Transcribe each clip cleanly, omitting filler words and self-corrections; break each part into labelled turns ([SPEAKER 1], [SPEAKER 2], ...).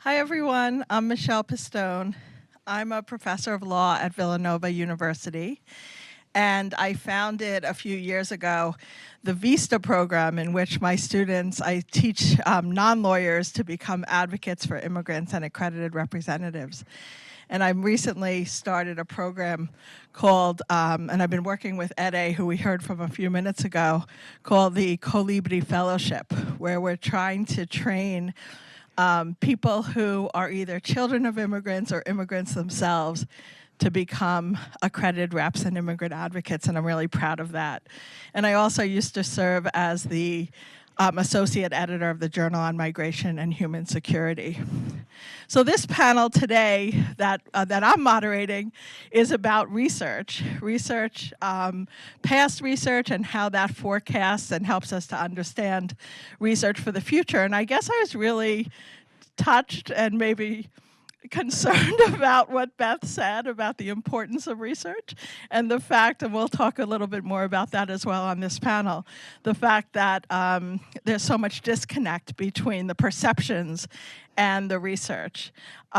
[SPEAKER 1] Hi, everyone. I'm Michele Pistone. I'm a professor of law at Villanova University, and I founded a few years ago the VISTA program, in which I teach non-lawyers to become advocates for immigrants and accredited representatives. And I recently started a program called, and I've been working with Ede, who we heard from a few minutes ago, called the Colibri Fellowship, where we're trying to train people who are either children of immigrants or immigrants themselves to become accredited reps and immigrant advocates, and I'm really proud of that. And I also used to serve as the associate editor of the Journal on Migration and Human Security. So this panel today that I'm moderating is about research, past research, and how that forecasts and helps us to understand research for the future. And I guess I was really touched and maybe concerned about what Beth said about the importance of research and the fact, and we'll talk a little bit more about that as well on this panel, the fact that there's so much disconnect between the perceptions and the research.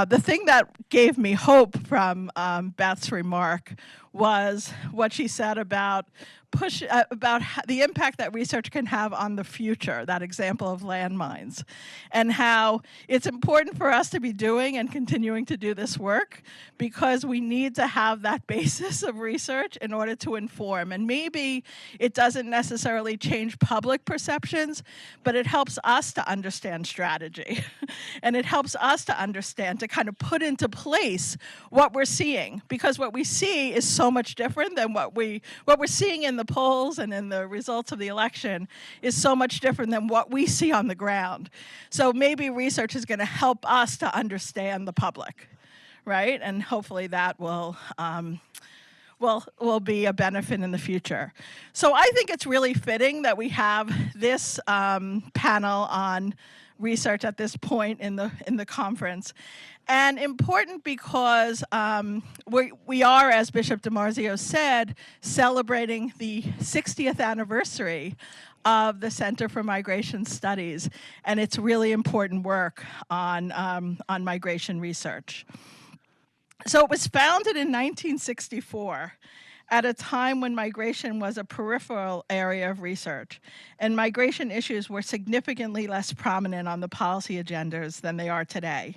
[SPEAKER 1] The thing that gave me hope from Beth's remark was what she said about the impact that research can have on the future, that example of landmines, and how it's important for us to be doing and continuing to do this work because we need to have that basis of research in order to inform. And maybe it doesn't necessarily change public perceptions, but it helps us to understand strategy. And it helps us to understand, to kind of put into place what we're seeing, because what we see is so much different than what we're seeing in the polls and in the results of the election is so much different than what we see on the ground. So maybe research is going to help us to understand the public, right? And hopefully that will be a benefit in the future. So I think it's really fitting that we have this panel on research at this point in the conference. And important because we are, as Bishop DiMarzio said, celebrating the 60th anniversary of the Center for Migration Studies, and it's really important work on migration research. So it was founded in 1964 at a time when migration was a peripheral area of research, and migration issues were significantly less prominent on the policy agendas than they are today.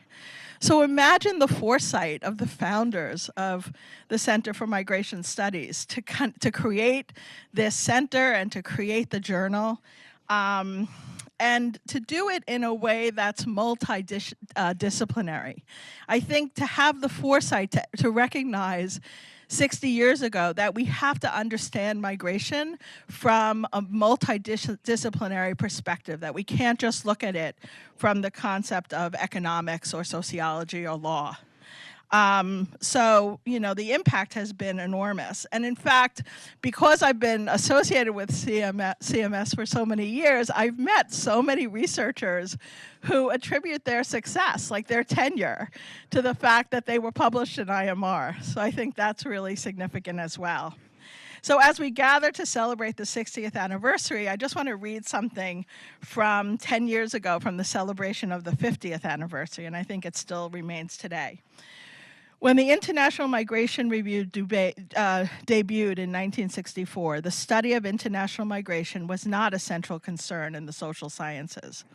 [SPEAKER 1] So imagine the foresight of the founders of the Center for Migration Studies to create this center and to create the journal, and to do it in a way that's multidisciplinary. I think to have the foresight to recognize 60 years ago that we have to understand migration from a multidisciplinary perspective, that we can't just look at it from the concept of economics or sociology or law. So, the impact has been enormous. And in fact, because I've been associated with CMS for so many years, I've met so many researchers who attribute their success, like their tenure, to the fact that they were published in IMR. So I think that's really significant as well. So as we gather to celebrate the 60th anniversary, I just want to read something from 10 years ago from the celebration of the 50th anniversary, and I think it still remains today. When the International Migration Review debuted in 1964, the study of international migration was not a central concern in the social sciences.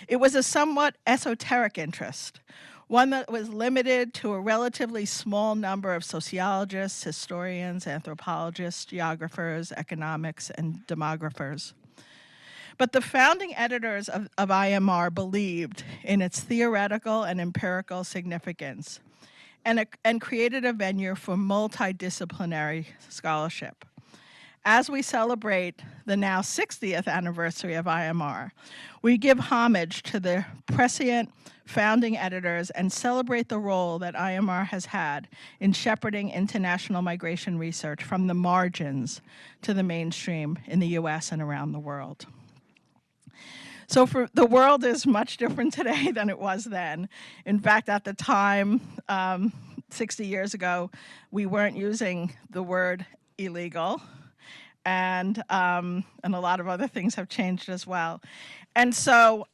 [SPEAKER 1] It was a somewhat esoteric interest, one that was limited to a relatively small number of sociologists, historians, anthropologists, geographers, economics, and demographers. But the founding editors of IMR believed in its theoretical and empirical significance, and created a venue for multidisciplinary scholarship. As we celebrate the now 60th anniversary of IMR, we give homage to the prescient founding editors and celebrate the role that IMR has had in shepherding international migration research from the margins to the mainstream in the US and around the world. So the world is much different today than it was then. In fact, at the time, 60 years ago, we weren't using the word illegal, and a lot of other things have changed as well. And so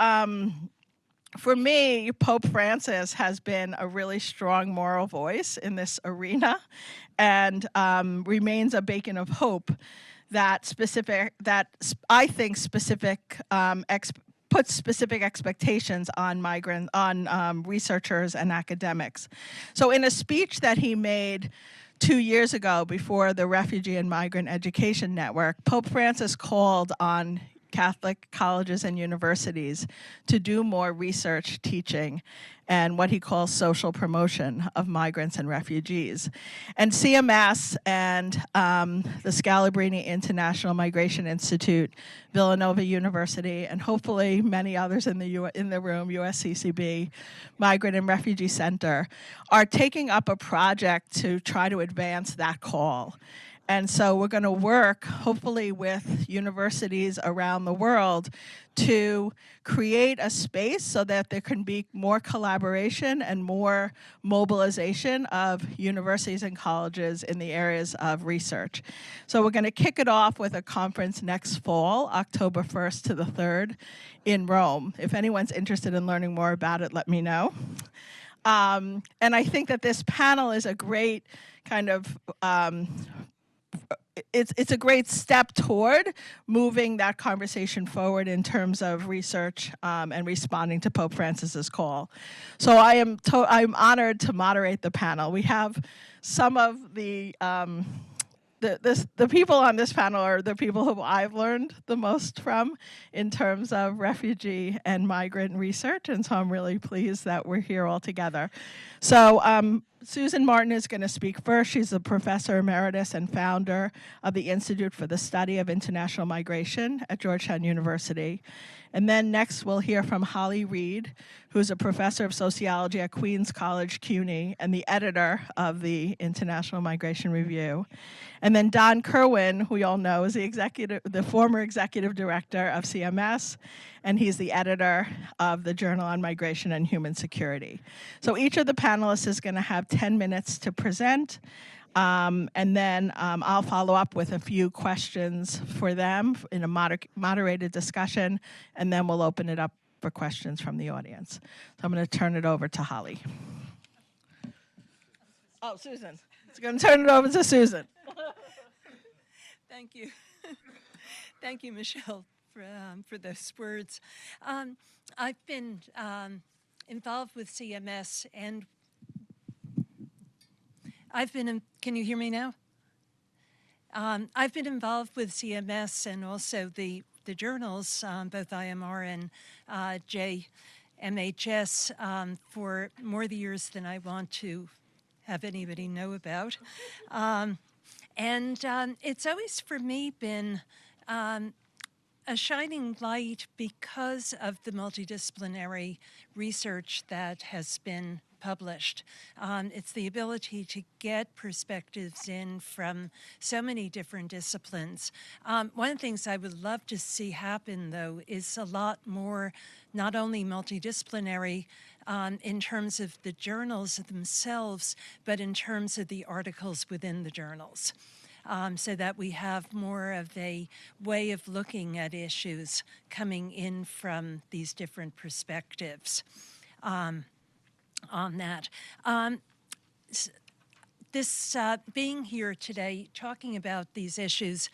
[SPEAKER 1] for me, Pope Francis has been a really strong moral voice in this arena, and remains a beacon of hope that I think puts specific expectations on researchers and academics. So in a speech that he made 2 years ago before the Refugee and Migrant Education Network, Pope Francis called on Catholic colleges and universities to do more research, teaching, and what he calls social promotion of migrants and refugees. And CMS and the Scalabrini International Migration Institute, Villanova University, and hopefully many others in the room, USCCB, Migrant and Refugee Center, are taking up a project to try to advance that call. And so we're going to work, hopefully, with universities around the world to create a space so that there can be more collaboration and more mobilization of universities and colleges in the areas of research. So we're going to kick it off with a conference next fall, October 1st to the 3rd in Rome. If anyone's interested in learning more about it, let me know. And I think that this panel is a great kind of it's a great step toward moving that conversation forward in terms of research and responding to Pope Francis's call. So I'm honored to moderate the panel. We have some of the people on this panel are the people who I've learned the most from in terms of refugee and migrant research, and so I'm really pleased that we're here all together. So Susan Martin is going to speak first. She's a professor emeritus and founder of the Institute for the Study of International Migration at Georgetown University. And then next we'll hear from Holly Reed, who's a professor of sociology at Queens College, CUNY, and the editor of the International Migration Review. And then Don Kerwin, who we all know, is the former executive director of CMS, and he's the editor of the Journal on Migration and Human Security. So each of the panelists is going to have 10 minutes to present, and then I'll follow up with a few questions for them in a moderated discussion, and then we'll open it up for questions from the audience. So I'm going to turn it over to Holly. Oh, Susan. I'm going to turn it over to Susan.
[SPEAKER 2] Thank you. Thank you, Michele, for those words. I've been involved with CMS, and can you hear me now? I've been involved with CMS and also the journals, both IMR and JMHS, for more years than I want to have anybody know about. And it's always, for me, been a shining light because of the multidisciplinary research that has been published. It's the ability to get perspectives in from so many different disciplines. One of the things I would love to see happen, though, is a lot more not only multidisciplinary in terms of the journals themselves, but in terms of the articles within the journals. So that we have more of a way of looking at issues coming in from these different perspectives on that. This being here today, talking about these issues,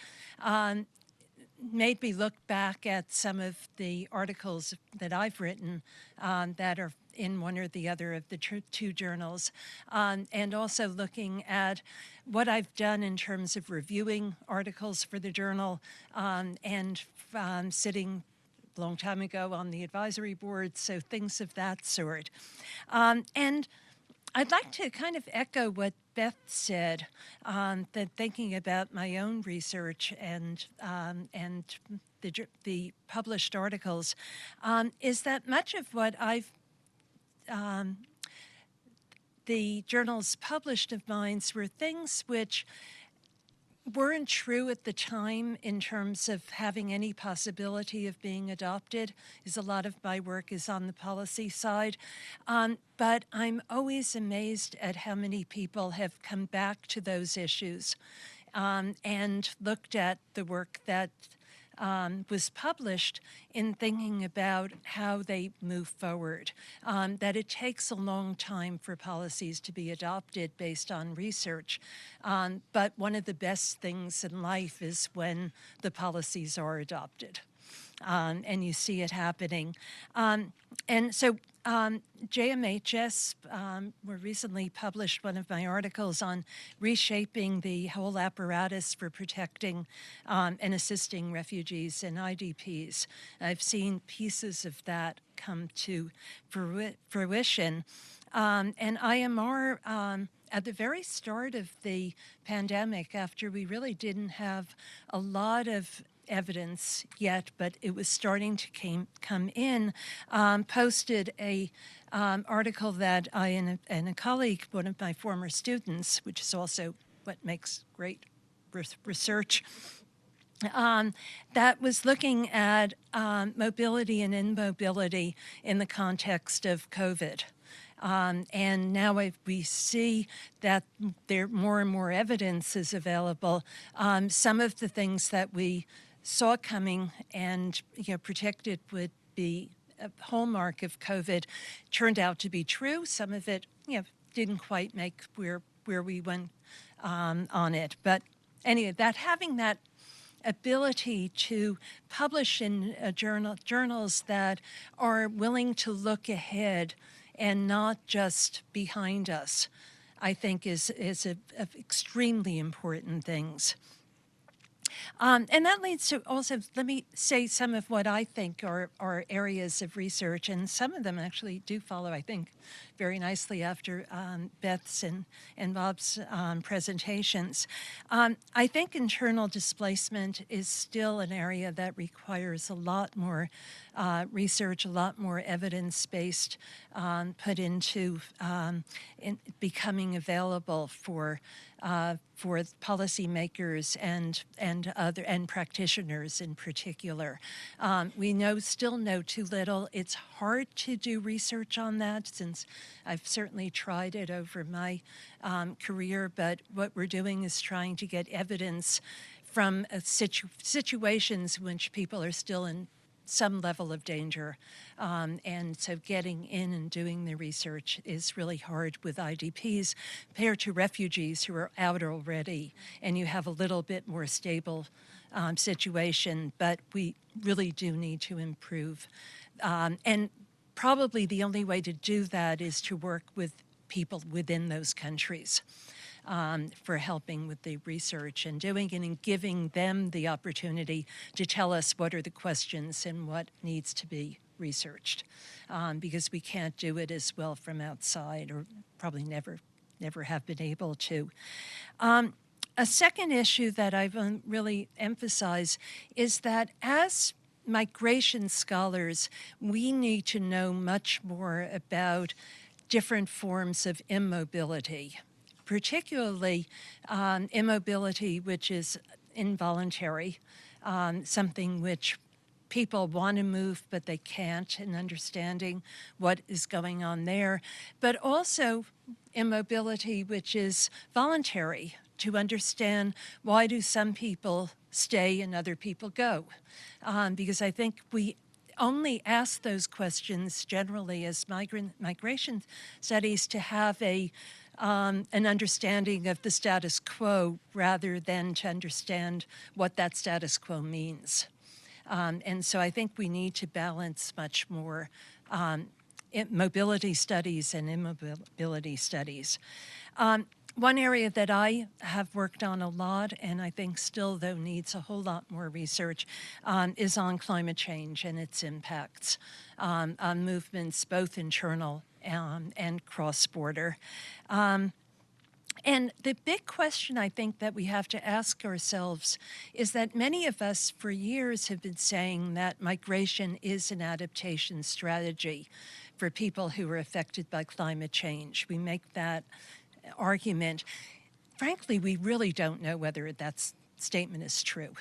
[SPEAKER 2] made me look back at some of the articles that I've written that are in one or the other of the two journals, and also looking at what I've done in terms of reviewing articles for the journal, and sitting a long time ago on the advisory board, so things of that sort. And I'd like to kind of echo what Beth said, that thinking about my own research and the published articles, is that much of what the journals published of mine were things which weren't true at the time in terms of having any possibility of being adopted, as a lot of my work is on the policy side. But I'm always amazed at how many people have come back to those issues and looked at the work that was published in thinking about how they move forward, that it takes a long time for policies to be adopted based on research. But one of the best things in life is when the policies are adopted. And you see it happening. And so JMHS more recently published one of my articles on reshaping the whole apparatus for protecting and assisting refugees and IDPs. I've seen pieces of that come to fruition. And IMR, at the very start of the pandemic, after we really didn't have a lot of evidence yet, but it was starting to come in, posted a article that I and a colleague, one of my former students, which is also what makes great research, that was looking at mobility and immobility in the context of COVID. And now we see that there more and more evidence is available. Some of the things that we saw coming and predicted would be a hallmark of COVID turned out to be true. Some of it didn't quite make where we went on it. But anyway, having that ability to publish in journals that are willing to look ahead and not just behind us, I think is of extremely important things. And that leads to also, let me say some of what I think are areas of research, and some of them actually do follow, I think, very nicely after Beth's and Bob's presentations. I think internal displacement is still an area that requires a lot more research, a lot more evidence-based put into becoming available for policymakers and practitioners in particular. We still know too little. It's hard to do research on that, since I've certainly tried it over my career, but what we're doing is trying to get evidence from situations in which people are still in some level of danger. And so getting in and doing the research is really hard with IDPs compared to refugees who are out already, and you have a little bit more stable situation, but we really do need to improve. And probably the only way to do that is to work with people within those countries. For helping with the research and doing it and giving them the opportunity to tell us what are the questions and what needs to be researched, because we can't do it as well from outside, or probably never have been able to. A second issue that I've really emphasized is that as migration scholars, we need to know much more about different forms of immobility, particularly immobility which is involuntary, something which people want to move but they can't, and understanding what is going on there, but also immobility which is voluntary, to understand why do some people stay and other people go, because I think we only ask those questions generally as migration studies to have an understanding of the status quo rather than to understand what that status quo means. And so I think we need to balance much more mobility studies and immobility studies. One area that I have worked on a lot, and I think still, though, needs a whole lot more research, is on climate change and its impacts on movements, both internal and cross-border. And the big question I think that we have to ask ourselves is that many of us for years have been saying that migration is an adaptation strategy for people who are affected by climate change. We make that argument. Frankly, we really don't know whether that statement is true.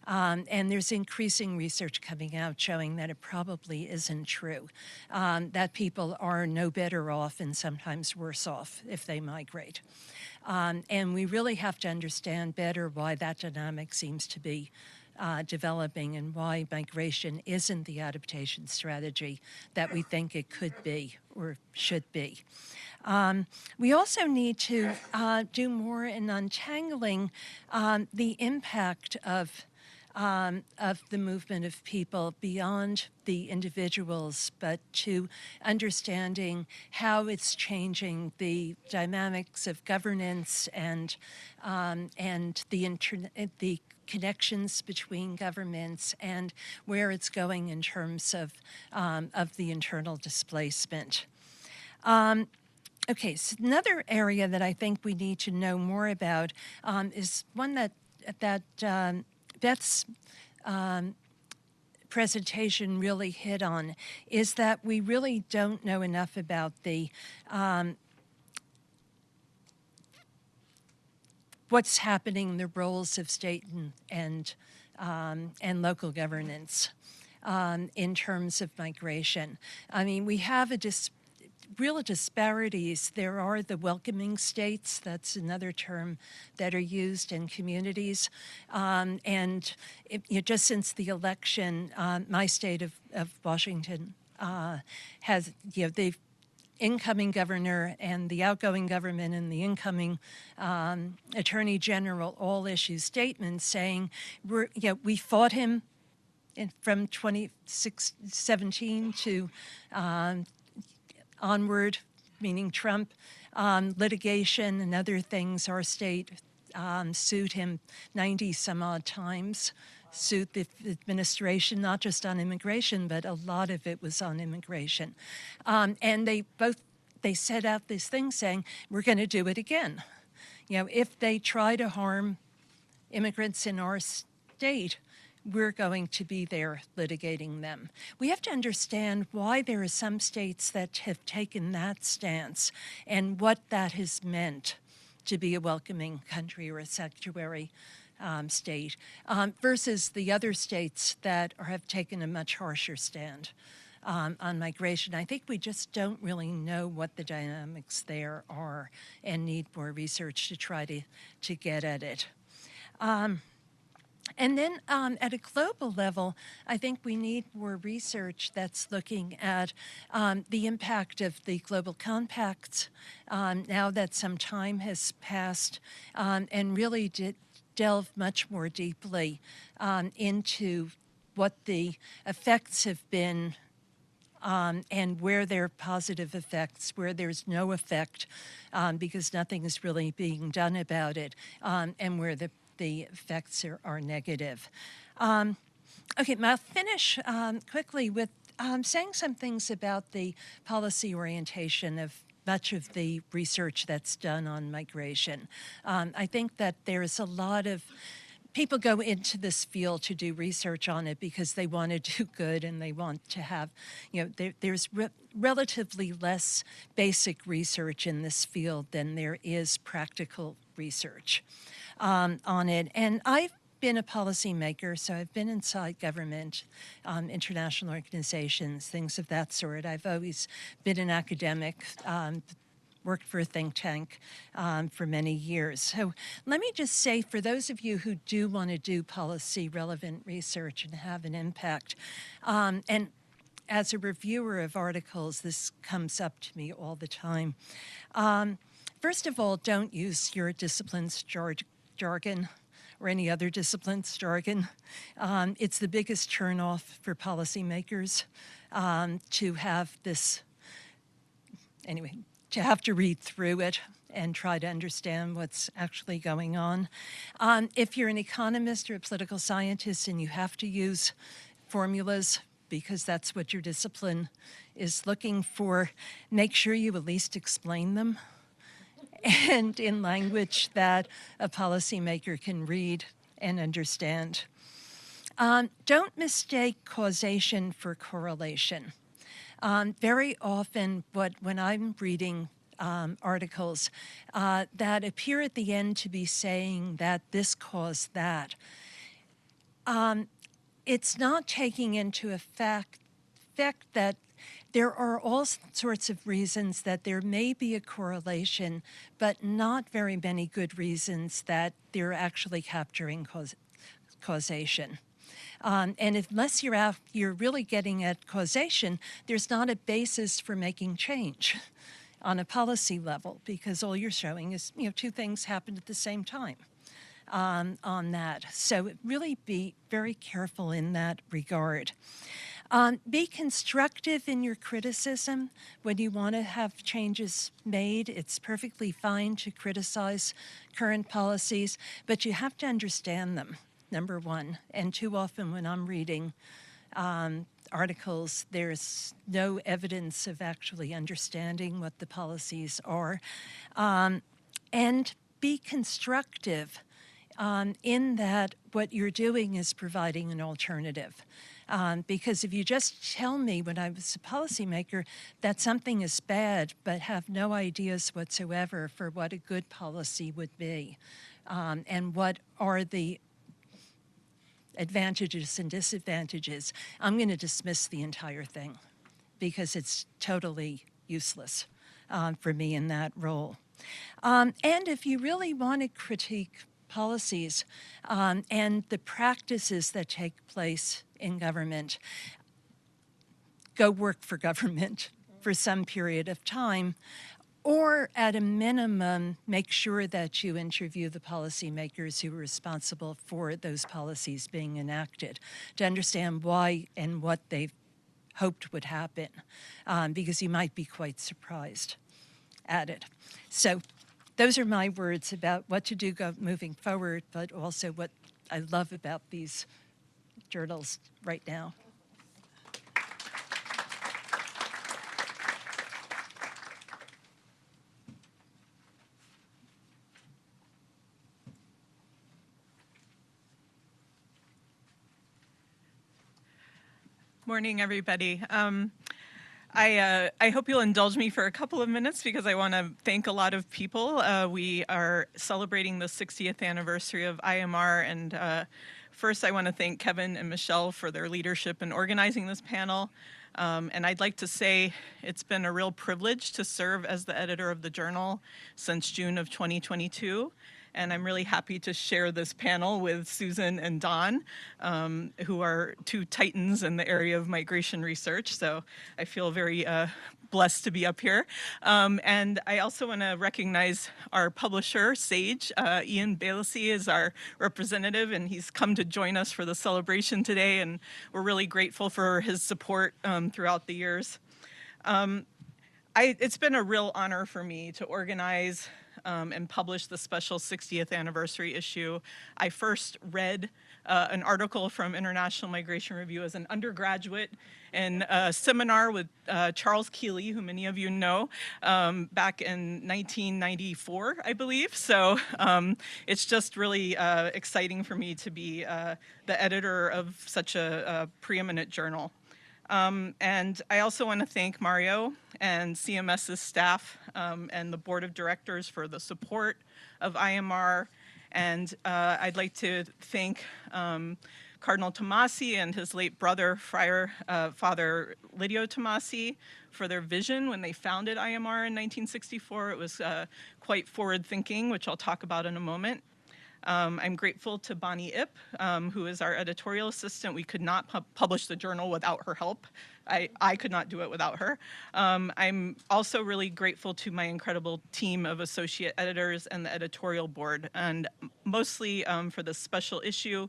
[SPEAKER 2] And there's increasing research coming out showing that it probably isn't true, that people are no better off and sometimes worse off if they migrate. And we really have to understand better why that dynamic seems to be developing and why migration isn't the adaptation strategy that we think it could be or should be. We also need to do more in untangling the impact of the movement of people beyond the individuals, but to understanding how it's changing the dynamics of governance and the connections between governments and where it's going in terms of the internal displacement. Okay, so another area that I think we need to know more about is one that Beth's presentation really hit on, is that we really don't know enough about the what's happening in the roles of state and local governance in terms of migration. I mean, we have real disparities. There are the welcoming states, that's another term that are used in communities. Just since the election, my state of Washington has, the incoming governor and the outgoing government and the incoming attorney general all issue statements saying, we fought him from 2017 to onward, meaning Trump, litigation and other things. Our state sued him 90 some odd times, sued the administration, not just on immigration, but a lot of it was on immigration. And they set out this thing saying, we're going to do it again. If they try to harm immigrants in our state, we're going to be there litigating them. We have to understand why there are some states that have taken that stance and what that has meant to be a welcoming country or a sanctuary state versus the other states that have taken a much harsher stand on migration. I think we just don't really know what the dynamics there are and need more research to try to get at it. And then at a global level, I think we need more research that's looking at the impact of the global compacts now that some time has passed and really delve much more deeply into what the effects have been and where there are positive effects, where there's no effect because nothing is really being done about it, and where the effects are negative. Okay, I'll finish quickly with saying some things about the policy orientation of much of the research that's done on migration. I think that there's a lot of people go into this field to do research on it because they want to do good and they want to have, there's relatively less basic research in this field than there is practical research on it. And I've been a policymaker, so I've been inside government, international organizations, things of that sort. I've always been an academic, worked for a think tank for many years. So let me just say, for those of you who do want to do policy-relevant research and have an impact, and as a reviewer of articles, this comes up to me all the time. First of all, don't use your discipline's jargon or any other discipline's jargon. It's the biggest turnoff for policymakers to have this, anyway, to have to read through it and try to understand what's actually going on. If you're an economist or a political scientist and you have to use formulas because that's what your discipline is looking for, make sure you at least explain them and in language that a policymaker can read and understand. Don't mistake causation for correlation. Very often, when I'm reading articles that appear at the end to be saying that this caused that, it's not taking into effect that there are all sorts of reasons that there may be a correlation, but not very many good reasons that they're actually capturing causation. And unless you're really getting at causation, there's not a basis for making change on a policy level, because all you're showing is, two things happened at the same time on that. So really be very careful in that regard. Be constructive in your criticism when you want to have changes made. It's perfectly fine to criticize current policies, but you have to understand them, number one. And too often when I'm reading articles, there's no evidence of actually understanding what the policies are. And be constructive in that what you're doing is providing an alternative. Because if you just tell me when I was a policymaker that something is bad, but have no ideas whatsoever for what a good policy would be, and what are the advantages and disadvantages, I'm going to dismiss the entire thing because it's totally useless for me in that role. And if you really want to critique policies and the practices that take place in government, go work for government for some period of time, or at a minimum, make sure that you interview the policymakers who are responsible for those policies being enacted to understand why and what they've hoped would happen, because you might be quite surprised at it. So those are my words about what to do moving forward, but also what I love about these journals right now.
[SPEAKER 3] Morning, everybody. I hope you'll indulge me for a couple of minutes because I want to thank a lot of people. We are celebrating the 60th anniversary of IMR, and first I want to thank Kevin and Michele for their leadership in organizing this panel. And I'd like to say it's been a real privilege to serve as the editor of the journal since June of 2022. And I'm really happy to share this panel with Susan and Don, who are two titans in the area of migration research. So I feel very blessed to be up here. And I also want to recognize our publisher, Sage. Ian Bailey is our representative, and he's come to join us for the celebration today. And we're really grateful for his support throughout the years. It's been a real honor for me to organize and publish the special 60th anniversary issue. I first read an article from International Migration Review as an undergraduate in a seminar with Charles Keeley, who many of you know, back in 1994, I believe. So it's just really exciting for me to be the editor of such a preeminent journal. And I also want to thank Mario and CMS's staff and the board of directors for the support of IMR. And I'd like to thank Cardinal Tomasi and his late brother, Father Lidio Tomasi, for their vision when they founded IMR in 1964. It was quite forward-thinking, which I'll talk about in a moment. I'm grateful to Bonnie Ip, who is our editorial assistant. We could not publish the journal without her help. I could not do it without her. I'm also really grateful to my incredible team of associate editors and the editorial board, and mostly for this special issue,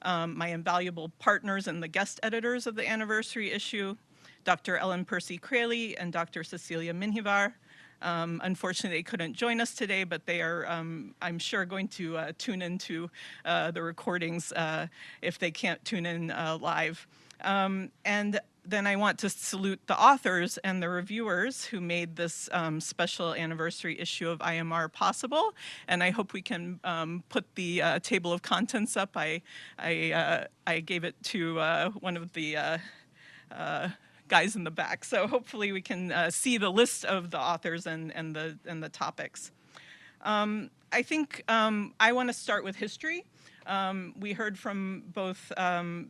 [SPEAKER 3] my invaluable partners and the guest editors of the anniversary issue, Dr. Ellen Percy-Crayley and Dr. Cecilia Minhivar. Unfortunately, they couldn't join us today, but they are, I'm sure, going to tune into the recordings if they can't tune in live. And then I want to salute the authors and the reviewers who made this special anniversary issue of IMR possible. And I hope we can put the table of contents up. I gave it to one of the guys in the back. So hopefully we can see the list of the authors and the topics. I think I want to start with history. We heard from both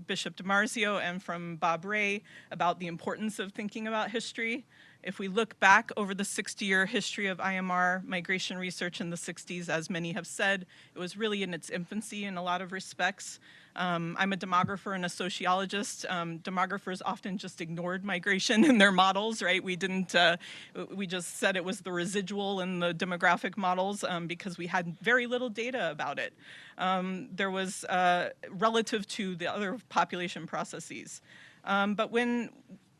[SPEAKER 3] Bishop DiMarzio and from Bob Ray about the importance of thinking about history. If we look back over the 60-year history of IMR migration research in the 60s, as many have said, it was really in its infancy in a lot of respects. I'm a demographer and a sociologist. Demographers often just ignored migration in their models, right? We just said it was the residual in the demographic models because we had very little data about it. There was relative to the other population processes. But when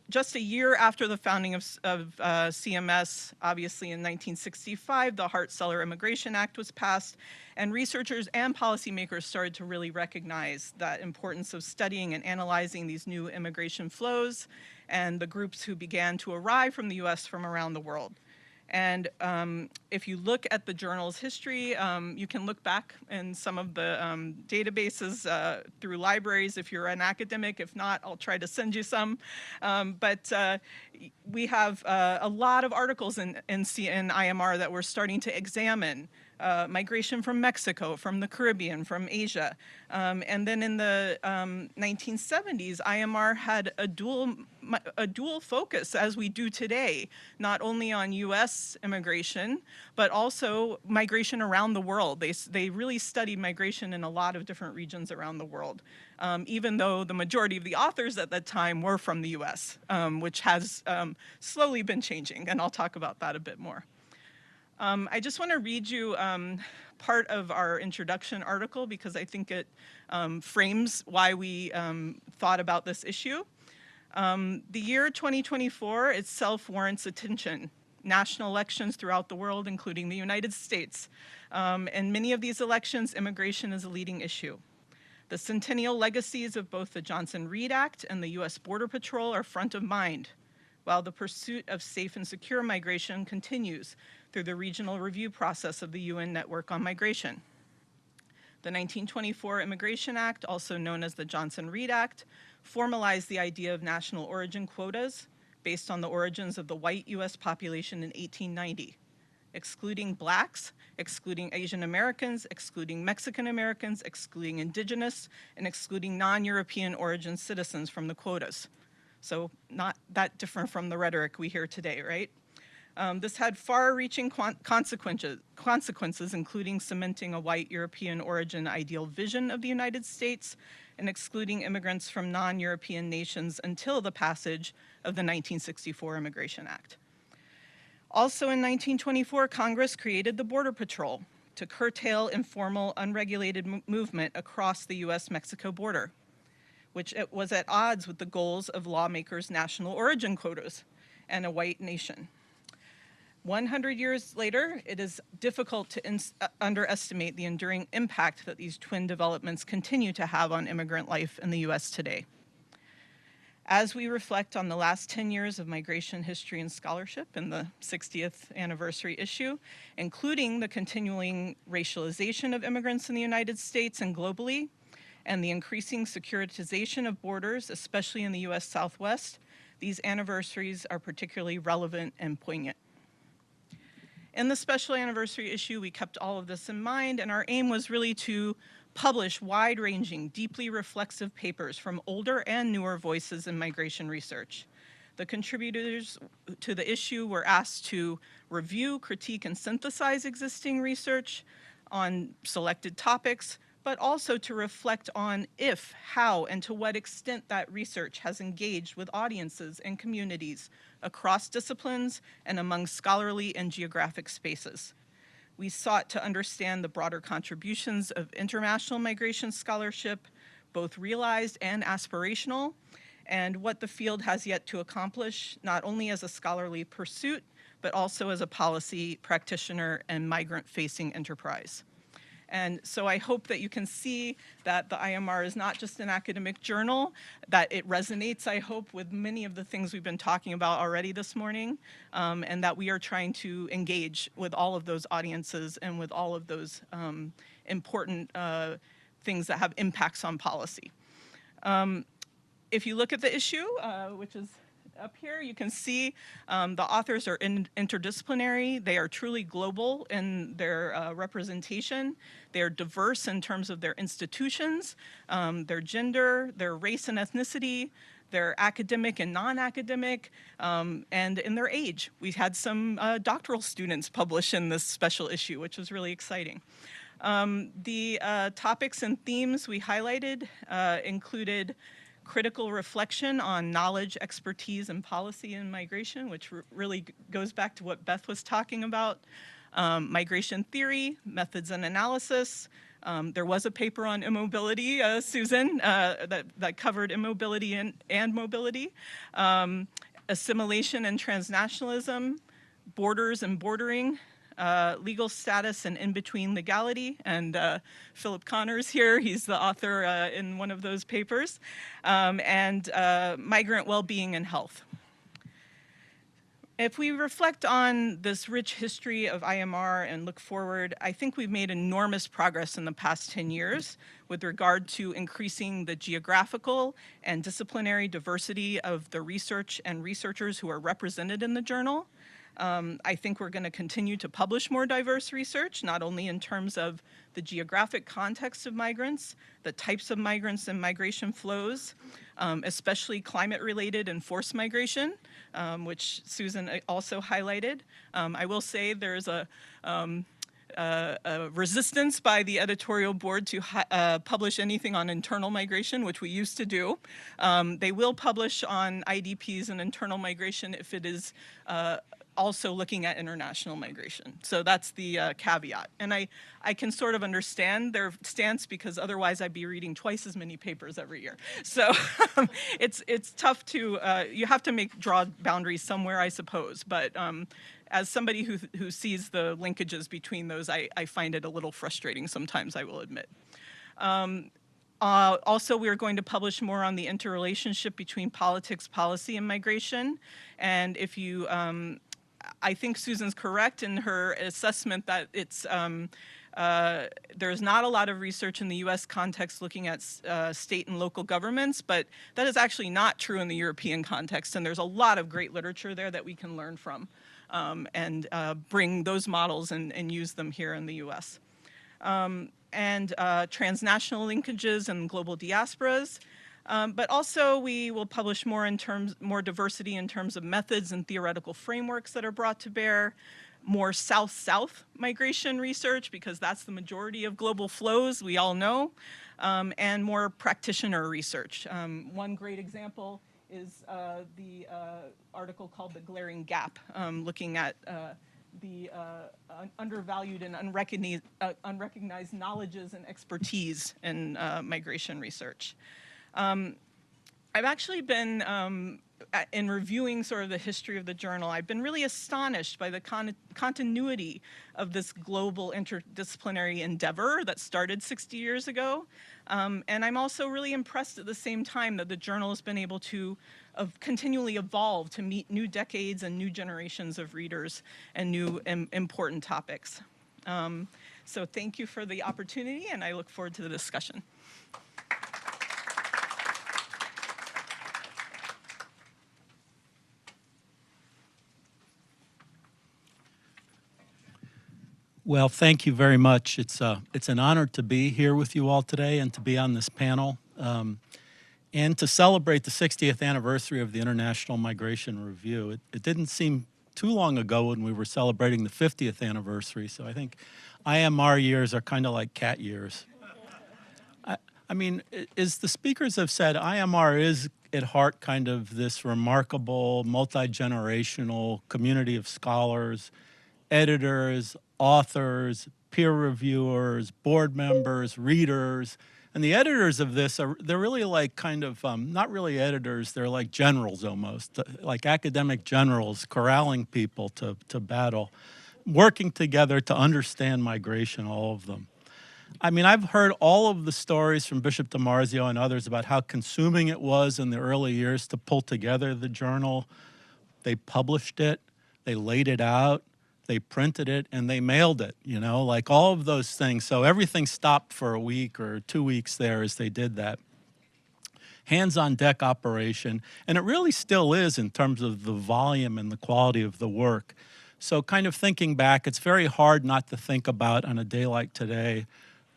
[SPEAKER 3] just a year after the founding of CMS, obviously in 1965, the Hart-Celler Immigration Act was passed, and researchers and policymakers started to really recognize the importance of studying and analyzing these new immigration flows and the groups who began to arrive from the US from around the world. And if you look at the journal's history, you can look back in some of the databases through libraries if you're an academic. If not, I'll try to send you some. But we have a lot of articles in IMR that we're starting to examine. Migration from Mexico, from the Caribbean, from Asia. And then in the 1970s, IMR had a dual focus, as we do today, not only on US immigration, but also migration around the world. They really studied migration in a lot of different regions around the world, even though the majority of the authors at that time were from the US, which has slowly been changing, and I'll talk about that a bit more. I just want to read you part of our introduction article because I think it frames why we thought about this issue. The year 2024 itself warrants attention. National elections throughout the world, including the United States. In many of these elections, immigration is a leading issue. The centennial legacies of both the Johnson-Reed Act and the US Border Patrol are front of mind, while the pursuit of safe and secure migration continues through the regional review process of the UN Network on Migration. The 1924 Immigration Act, also known as the Johnson-Reed Act, formalized the idea of national origin quotas based on the origins of the white US population in 1890, excluding blacks, excluding Asian Americans, excluding Mexican Americans, excluding indigenous, and excluding non-European origin citizens from the quotas. So not that different from the rhetoric we hear today, right? This had far-reaching consequences, including cementing a white European origin ideal vision of the United States and excluding immigrants from non-European nations until the passage of the 1964 Immigration Act. Also in 1924, Congress created the Border Patrol to curtail informal, unregulated movement across the US-Mexico border, which it was at odds with the goals of lawmakers' national origin quotas and a white nation. 100 years later, it is difficult to underestimate the enduring impact that these twin developments continue to have on immigrant life in the US today. As we reflect on the last 10 years of migration history and scholarship in the 60th anniversary issue, including the continuing racialization of immigrants in the United States and globally, and the increasing securitization of borders, especially in the US Southwest, these anniversaries are particularly relevant and poignant. In the special anniversary issue, we kept all of this in mind, and our aim was really to publish wide-ranging, deeply reflexive papers from older and newer voices in migration research. The contributors to the issue were asked to review, critique, and synthesize existing research on selected topics, but also to reflect on if, how, and to what extent that research has engaged with audiences and communities across disciplines and among scholarly and geographic spaces. We sought to understand the broader contributions of international migration scholarship, both realized and aspirational, and what the field has yet to accomplish, not only as a scholarly pursuit, but also as a policy practitioner and migrant-facing enterprise. And so I hope that you can see that the IMR is not just an academic journal, that it resonates, I hope, with many of the things we've been talking about already this morning, and that we are trying to engage with all of those audiences and with all of those important things that have impacts on policy. If you look at the issue, which is up here, you can see the authors are interdisciplinary. They are truly global in their representation. They're diverse in terms of their institutions, their gender, their race and ethnicity, their academic and non-academic, and in their age. We had some doctoral students publish in this special issue, which was really exciting. The topics and themes we highlighted included critical reflection on knowledge, expertise, and policy in migration, which really goes back to what Beth was talking about. Migration theory, methods and analysis. There was a paper on immobility, Susan, that covered immobility and mobility. Assimilation and transnationalism, borders and bordering, legal status and in-between legality, and Philip Connor's here, he's the author in one of those papers, and migrant well-being and health. If we reflect on this rich history of IMR and look forward, I think we've made enormous progress in the past 10 years with regard to increasing the geographical and disciplinary diversity of the research and researchers who are represented in the journal. I think we're going to continue to publish more diverse research, not only in terms of the geographic context of migrants, the types of migrants and migration flows, especially climate-related and forced migration, which Susan also highlighted. I will say there's a resistance by the editorial board to publish anything on internal migration, which we used to do. They will publish on IDPs and internal migration if it is also looking at international migration. So that's the caveat. And I can sort of understand their stance, because otherwise I'd be reading twice as many papers every year. So it's tough to, you have to draw boundaries somewhere, I suppose. But as somebody who sees the linkages between those, I find it a little frustrating sometimes, I will admit. Also, we are going to publish more on the interrelationship between politics, policy, and migration. And if you, I think Susan's correct in her assessment that it's, there's not a lot of research in the US context looking at state and local governments, but that is actually not true in the European context. And there's a lot of great literature there that we can learn from and bring those models and use them here in the US. And transnational linkages and global diasporas. But also we will publish more diversity in terms of methods and theoretical frameworks that are brought to bear, more South-South migration research, because that's the majority of global flows, we all know, and more practitioner research. One great example is the article called The Glaring Gap, looking at the undervalued and unrecognized knowledges and expertise in migration research. I've actually been, in reviewing sort of the history of the journal, I've been really astonished by the continuity of this global interdisciplinary endeavor that started 60 years ago. And I'm also really impressed at the same time that the journal has been able to continually evolve to meet new decades and new generations of readers and new important topics. So thank you for the opportunity, and I look forward to the discussion.
[SPEAKER 4] Well, thank you very much. It's an honor to be here with you all today and to be on this panel and to celebrate the 60th anniversary of the International Migration Review. It didn't seem too long ago when we were celebrating the 50th anniversary, so I think IMR years are kind of like cat years. I mean, as the speakers have said, IMR is at heart kind of this remarkable multi-generational community of scholars, editors, authors, peer reviewers, board members, readers. And the editors of this they're really like kind of, not really editors, they're like generals almost, like academic generals corralling people to battle, working together to understand migration, all of them. I mean, I've heard all of the stories from Bishop DiMarzio and others about how consuming it was in the early years to pull together the journal. They published it, they laid it out, they printed it, and they mailed it, you know, like all of those things. So everything stopped for a week or 2 weeks there as they did that. Hands-on-deck operation, and it really still is in terms of the volume and the quality of the work. So kind of thinking back, it's very hard not to think about, on a day like today,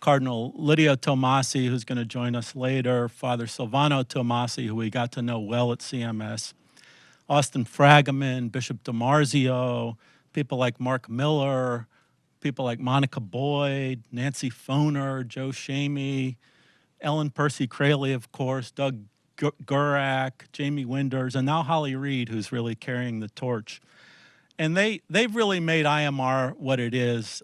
[SPEAKER 4] Cardinal Lidio Tomasi, who's going to join us later, Father Silvano Tomasi, who we got to know well at CMS, Austin Fragaman, Bishop DiMarzio, people like Mark Miller, people like Monica Boyd, Nancy Foner, Joe Shamey, Ellen Percy Crayley, of course, Doug Gurak, Jamie Winders, and now Holly Reed, who's really carrying the torch. And they've really made IMR what it is.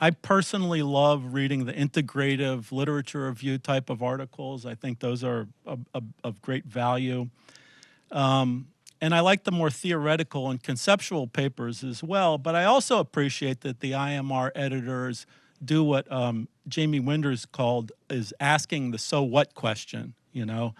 [SPEAKER 4] I personally love reading the integrative literature review type of articles. I think those are of great value. And I like the more theoretical and conceptual papers as well, but I also appreciate that the IMR editors do what Jamie Winders called is asking the so what question, you know.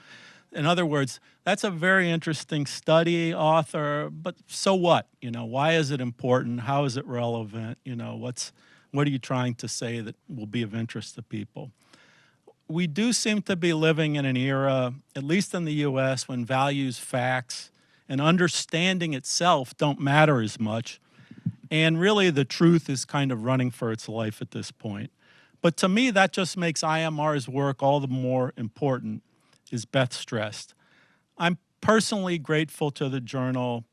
[SPEAKER 4] In other words, that's a very interesting study, author, but so what? You know, why is it important? How is it relevant? You know, what are you trying to say that will be of interest to people? We do seem to be living in an era, at least in the US, when values, facts, and understanding itself don't matter as much. And really the truth is kind of running for its life at this point. But to me, that just makes IMR's work all the more important, as Beth stressed. I'm personally grateful to the journal,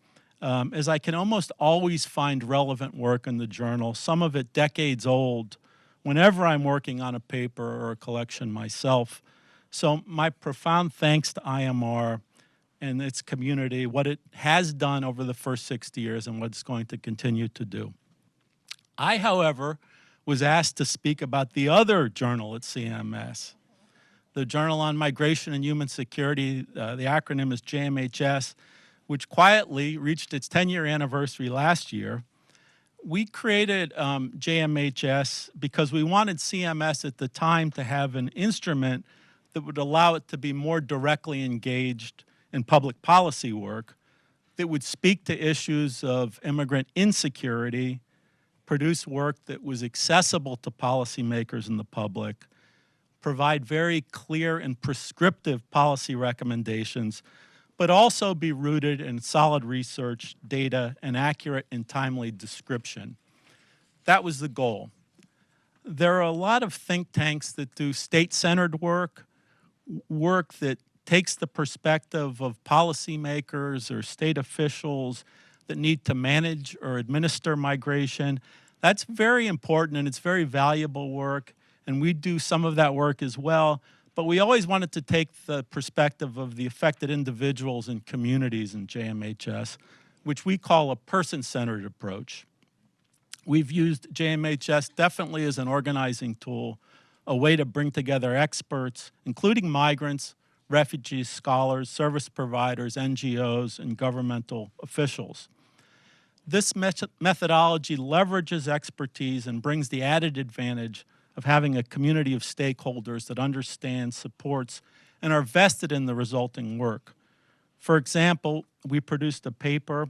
[SPEAKER 4] as I can almost always find relevant work in the journal, some of it decades old, whenever I'm working on a paper or a collection myself. So my profound thanks to IMR and its community, what it has done over the first 60 years and what it's going to continue to do. I, however, was asked to speak about the other journal at CMS, the Journal on Migration and Human Security. The acronym is JMHS, which quietly reached its 10-year anniversary last year. We created JMHS because we wanted CMS at the time to have an instrument that would allow it to be more directly engaged in public policy work, that would speak to issues of immigrant insecurity, produce work that was accessible to policymakers and the public, provide very clear and prescriptive policy recommendations, but also be rooted in solid research, data, and accurate and timely description. That was the goal. There are a lot of think tanks that do state-centered work that takes the perspective of policymakers or state officials that need to manage or administer migration. That's very important and it's very valuable work, and we do some of that work as well, but we always wanted to take the perspective of the affected individuals and communities in JMHS, which we call a person-centered approach. We've used JMHS definitely as an organizing tool, a way to bring together experts, including migrants, refugees, scholars, service providers, NGOs, and governmental officials. This methodology leverages expertise and brings the added advantage of having a community of stakeholders that understand, supports, and are vested in the resulting work. For example, we produced a paper,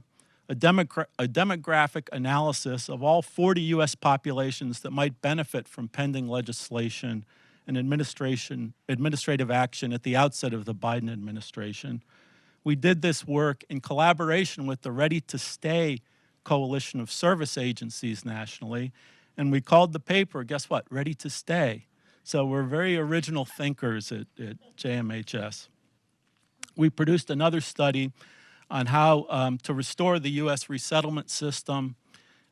[SPEAKER 4] a demographic analysis of all 40 U.S. populations that might benefit from pending legislation and administrative action at the outset of the Biden administration. We did this work in collaboration with the Ready to Stay coalition of service agencies nationally, and we called the paper, guess what, Ready to Stay. So we're very original thinkers at JMHS. We produced another study on how to restore the U.S. resettlement system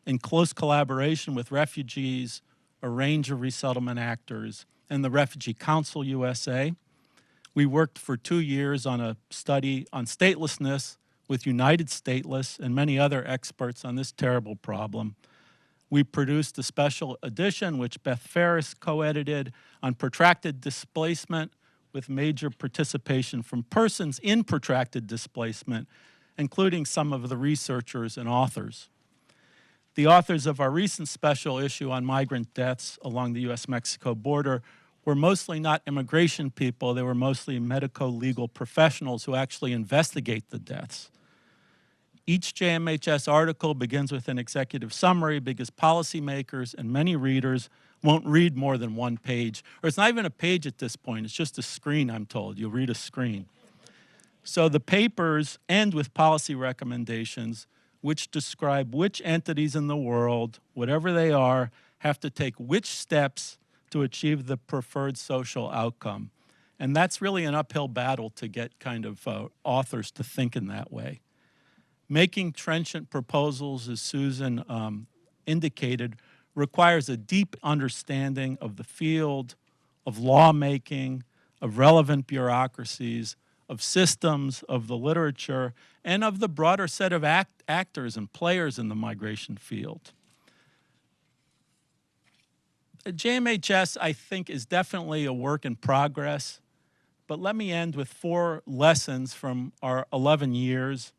[SPEAKER 4] in close collaboration with refugees, a range of resettlement actors, and the Refugee Council USA. We worked for 2 years on a study on statelessness with United Stateless and many other experts on this terrible problem. We produced a special edition, which Beth Ferris co-edited, on protracted displacement with major participation from persons in protracted displacement, including some of the researchers and authors. The authors of our recent special issue on migrant deaths along the U.S.-Mexico border were mostly not immigration people, they were mostly medico-legal professionals who actually investigate the deaths. Each JMHS article begins with an executive summary because policymakers and many readers won't read more than one page. Or it's not even a page at this point, it's just a screen, I'm told. You'll read a screen. So the papers end with policy recommendations which describe which entities in the world, whatever they are, have to take which steps to achieve the preferred social outcome. And that's really an uphill battle to get kind of authors to think in that way. Making trenchant proposals, as Susan indicated, requires a deep understanding of the field, of lawmaking, of relevant bureaucracies, of systems, of the literature, and of the broader set of actors and players in the migration field. JMHS, I think, is definitely a work in progress, but let me end with 4 lessons from our 11 years.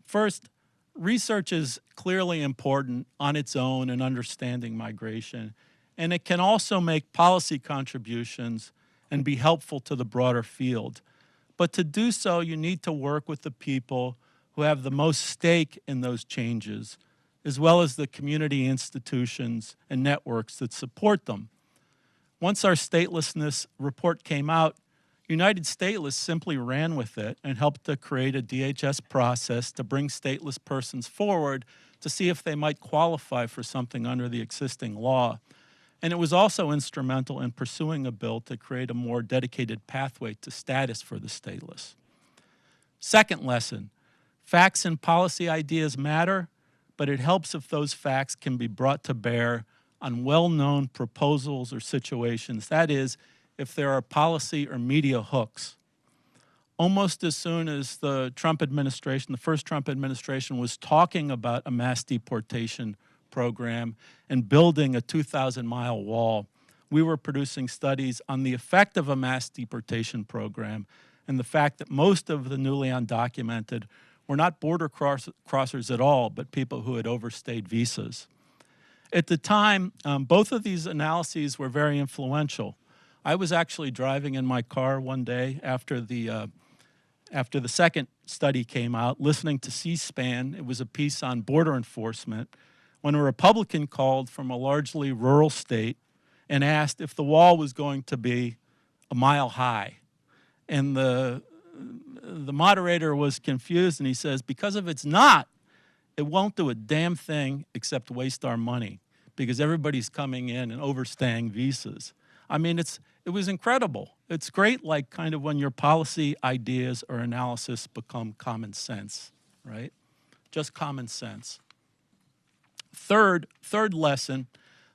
[SPEAKER 4] First, research is clearly important on its own in understanding migration, and it can also make policy contributions and be helpful to the broader field. But to do so, you need to work with the people who have the most stake in those changes, as well as the community institutions and networks that support them. Once our statelessness report came out, United Stateless simply ran with it and helped to create a DHS process to bring stateless persons forward to see if they might qualify for something under the existing law. And it was also instrumental in pursuing a bill to create a more dedicated pathway to status for the stateless. Second lesson, facts and policy ideas matter, but it helps if those facts can be brought to bear on well-known proposals or situations. That is, if there are policy or media hooks. Almost as soon as the Trump administration, the first Trump administration, was talking about a mass deportation program and building a 2,000-mile wall, we were producing studies on the effect of a mass deportation program and the fact that most of the newly undocumented were not border crossers at all, but people who had overstayed visas. At the time, both of these analyses were very influential. I was actually driving in my car one day after the second study came out, listening to C-SPAN. It was a piece on border enforcement, when a Republican called from a largely rural state and asked if the wall was going to be a mile high. And the moderator was confused, and he says, because if it's not, it won't do a damn thing except waste our money, because everybody's coming in and overstaying visas. I mean, it was incredible. It's great, like kind of when your policy ideas or analysis become common sense, right? Just common sense. Third lesson,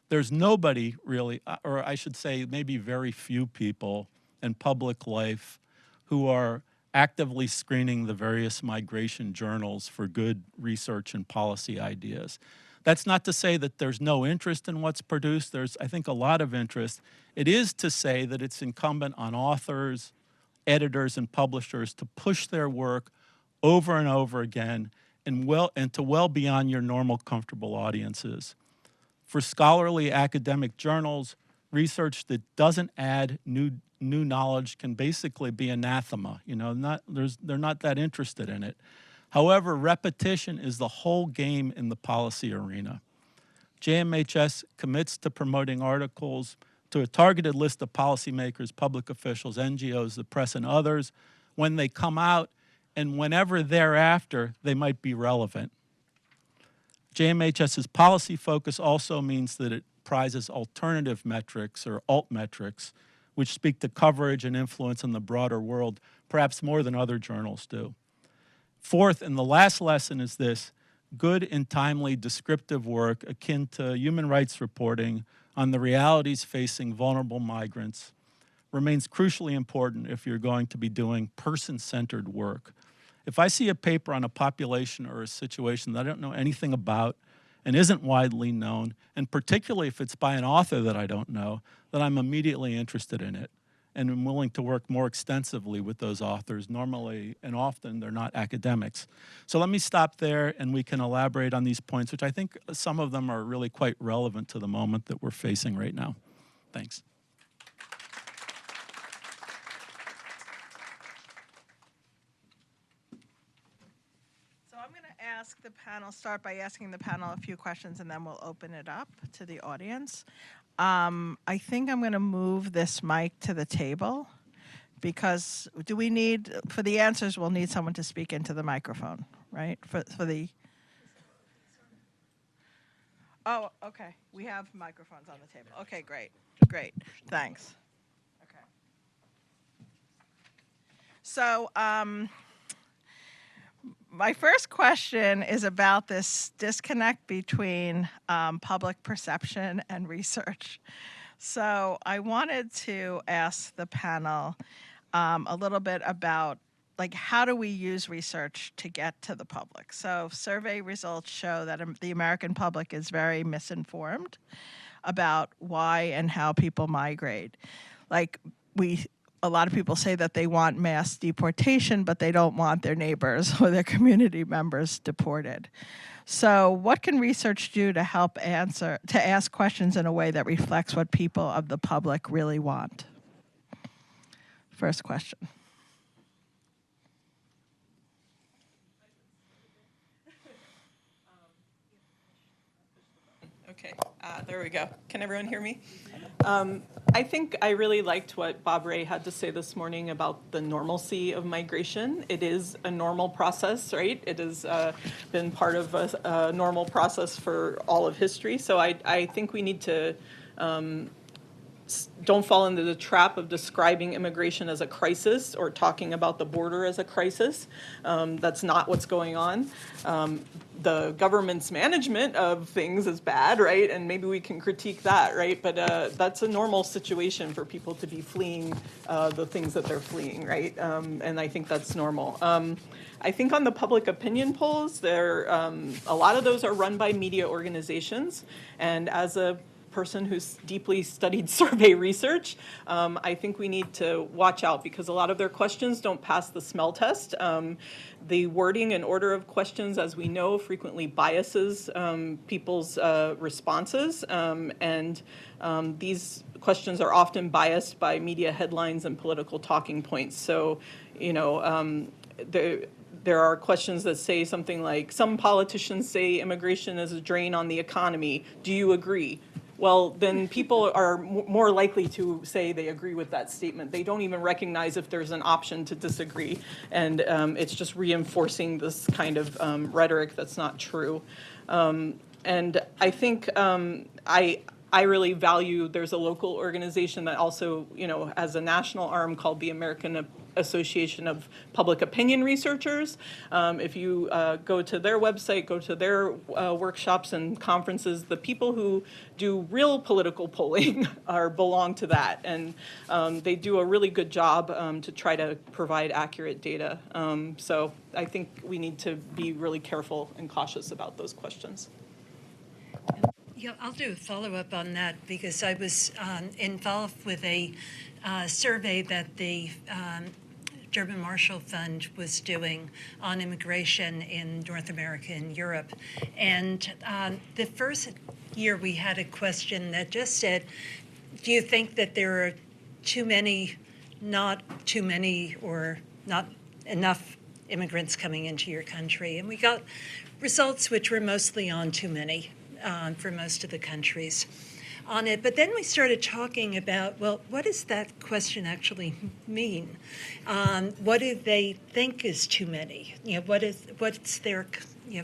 [SPEAKER 4] there's nobody really, or I should say maybe very few people in public life who are actively screening the various migration journals for good research and policy ideas. That's not to say that there's no interest in what's produced. There's, I think, a lot of interest. It is to say that it's incumbent on authors, editors, and publishers to push their work over and over again and to well beyond your normal comfortable audiences. For scholarly academic journals, research that doesn't add new knowledge can basically be anathema. You know, they're not that interested in it. However, repetition is the whole game in the policy arena. JMHS commits to promoting articles to a targeted list of policymakers, public officials, NGOs, the press, and others when they come out and whenever thereafter they might be relevant. JMHS's policy focus also means that it prizes alternative metrics or alt metrics, which speak to coverage and influence in the broader world, perhaps more than other journals do. Fourth, and the last lesson is this: good and timely descriptive work akin to human rights reporting on the realities facing vulnerable migrants remains crucially important if you're going to be doing person-centered work. If I see a paper on a population or a situation that I don't know anything about and isn't widely known, and particularly if it's by an author that I don't know, then I'm immediately interested in it. And I'm willing to work more extensively with those authors. Normally and often they're not academics. So let me stop there and we can elaborate on these points, which I think some of them are really quite relevant to the moment that we're facing right now. Thanks.
[SPEAKER 1] So I'm going to ask the panel, start by asking the panel a few questions, and then we'll open it up to the audience. I think I'm going to move this mic to the table because do we need, for the answers, we'll need someone to speak into the microphone, right? For the, Oh, okay. We have microphones on the table. Okay, great. Great. Thanks. Okay. So, my first question is about this disconnect between public perception and research. So, I wanted to ask the panel a little bit about like how do we use research to get to the public? So survey results show that the American public is very misinformed about why and how people migrate. Like a lot of people say that they want mass deportation, but they don't want their neighbors or their community members deported. So what can research do to help ask questions in a way that reflects what people of the public really want? First question.
[SPEAKER 3] Okay, there we go. Can everyone hear me? I think I really liked what Bob Ray had to say this morning about the normalcy of migration. It is a normal process, right? It has been part of a normal process for all of history. So I think we need to don't fall into the trap of describing immigration as a crisis or talking about the border as a crisis. That's not what's going on. The government's management of things is bad, right? And maybe we can critique that, right? But that's a normal situation for people to be fleeing the things that they're fleeing, right? And I think that's normal. I think on the public opinion polls, a lot of those are run by media organizations. And as a person who's deeply studied survey research, I think we need to watch out because a lot of their questions don't pass the smell test. The wording and order of questions, as we know, frequently biases people's responses, and these questions are often biased by media headlines and political talking points. So, you know, there are questions that say something like, some politicians say immigration is a drain on the economy. Do you agree? Well, then people are more likely to say they agree with that statement. They don't even recognize if there's an option to disagree. And it's just reinforcing this kind of rhetoric that's not true. And I think I really value, there's a local organization that also, you know, has a national arm called the American Association of Public Opinion Researchers. If you go to their website, go to their workshops and conferences, the people who do real political polling belong to that. And they do a really good job to try to provide accurate data. So I think we need to be really careful and cautious about those questions.
[SPEAKER 2] Yeah, I'll do a follow-up on that because I was involved with a survey that the German Marshall Fund was doing on immigration in North America and Europe. And the first year we had a question that just said, do you think that there are too many, not too many, or not enough immigrants coming into your country? And we got results which were mostly on too many for most of the countries on it. But then we started talking about, well, what does that question actually mean? What do they think is too many? You know, what's their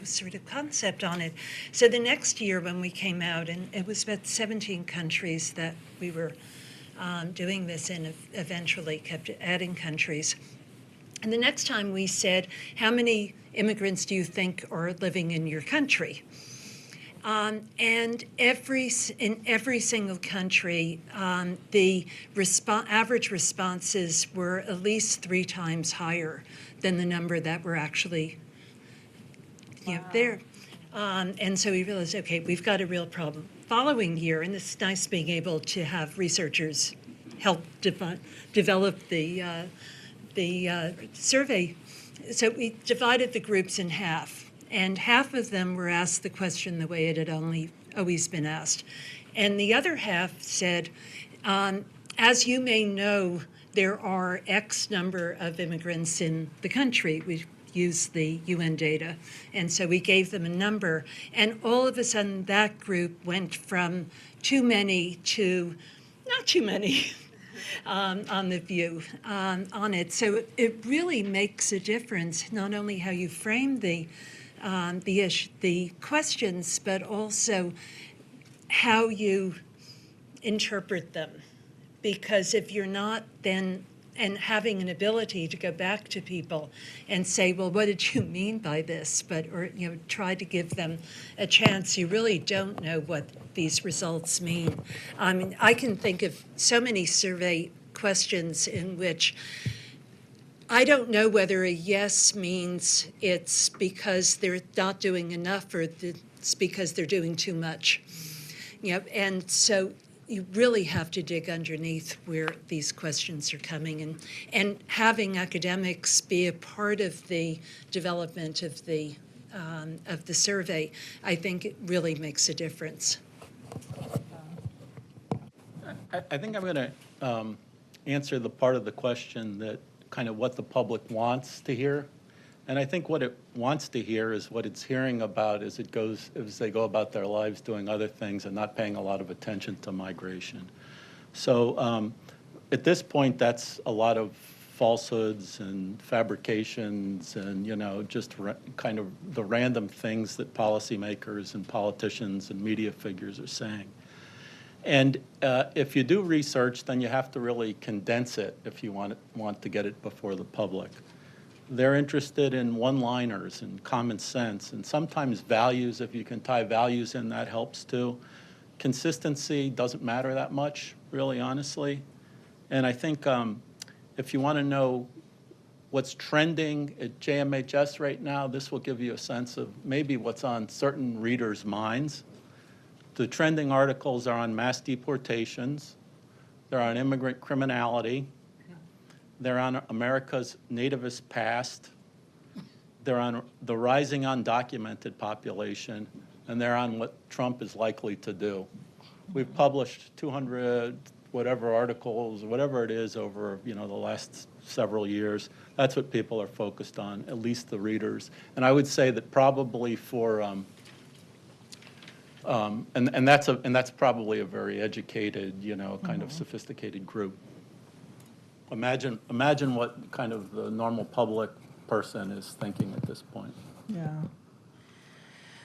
[SPEAKER 2] sort of concept on it? So the next year when we came out, and it was about 17 countries that we were doing this in, eventually kept adding countries. And the next time we said, how many immigrants do you think are living in your country? And in every single country, the average responses were at least 3 times higher than the number that were actually there. And so we realized, okay, we've got a real problem. Following year, and it's nice being able to have researchers help develop the survey. So we divided the groups in half. And half of them were asked the question the way it had always been asked. And the other half said, as you may know, there are X number of immigrants in the country. We used the UN data. And so we gave them a number. And all of a sudden, that group went from too many to not too many. On the view on it. So it really makes a difference, not only how you frame the questions, but also how you interpret them. Because if you're not then, and having an ability to go back to people and say, well, what did you mean by this? Or try to give them a chance. You really don't know what these results mean. I mean, I can think of so many survey questions in which I don't know whether a yes means it's because they're not doing enough or it's because they're doing too much. And so you really have to dig underneath where these questions are coming, and having academics be a part of the development of the survey, I think it really makes a difference.
[SPEAKER 4] I think I'm going to answer the part of the question that kind of what the public wants to hear. And I think what it wants to hear is what it's hearing about as they go about their lives doing other things and not paying a lot of attention to migration. So at this point, that's a lot of falsehoods and fabrications and, just kind of the random things that policymakers and politicians and media figures are saying. And if you do research, then you have to really condense it if you want to get it before the public. They're interested in one-liners and common sense, and sometimes values. If you can tie values in, that helps too. Consistency doesn't matter that much, really, honestly. And I think if you want to know what's trending at JMHS right now, this will give you a sense of maybe what's on certain readers' minds. The trending articles are on mass deportations. They're on immigrant criminality. They're on America's nativist past. They're on the rising undocumented population, and they're on what Trump is likely to do. We've published 200 whatever articles, whatever it is, over the last several years. That's what people are focused on, at least the readers. And I would say that probably for and that's probably a very educated, kind of sophisticated group. Imagine what kind of the normal public person is thinking at this point.
[SPEAKER 1] Yeah.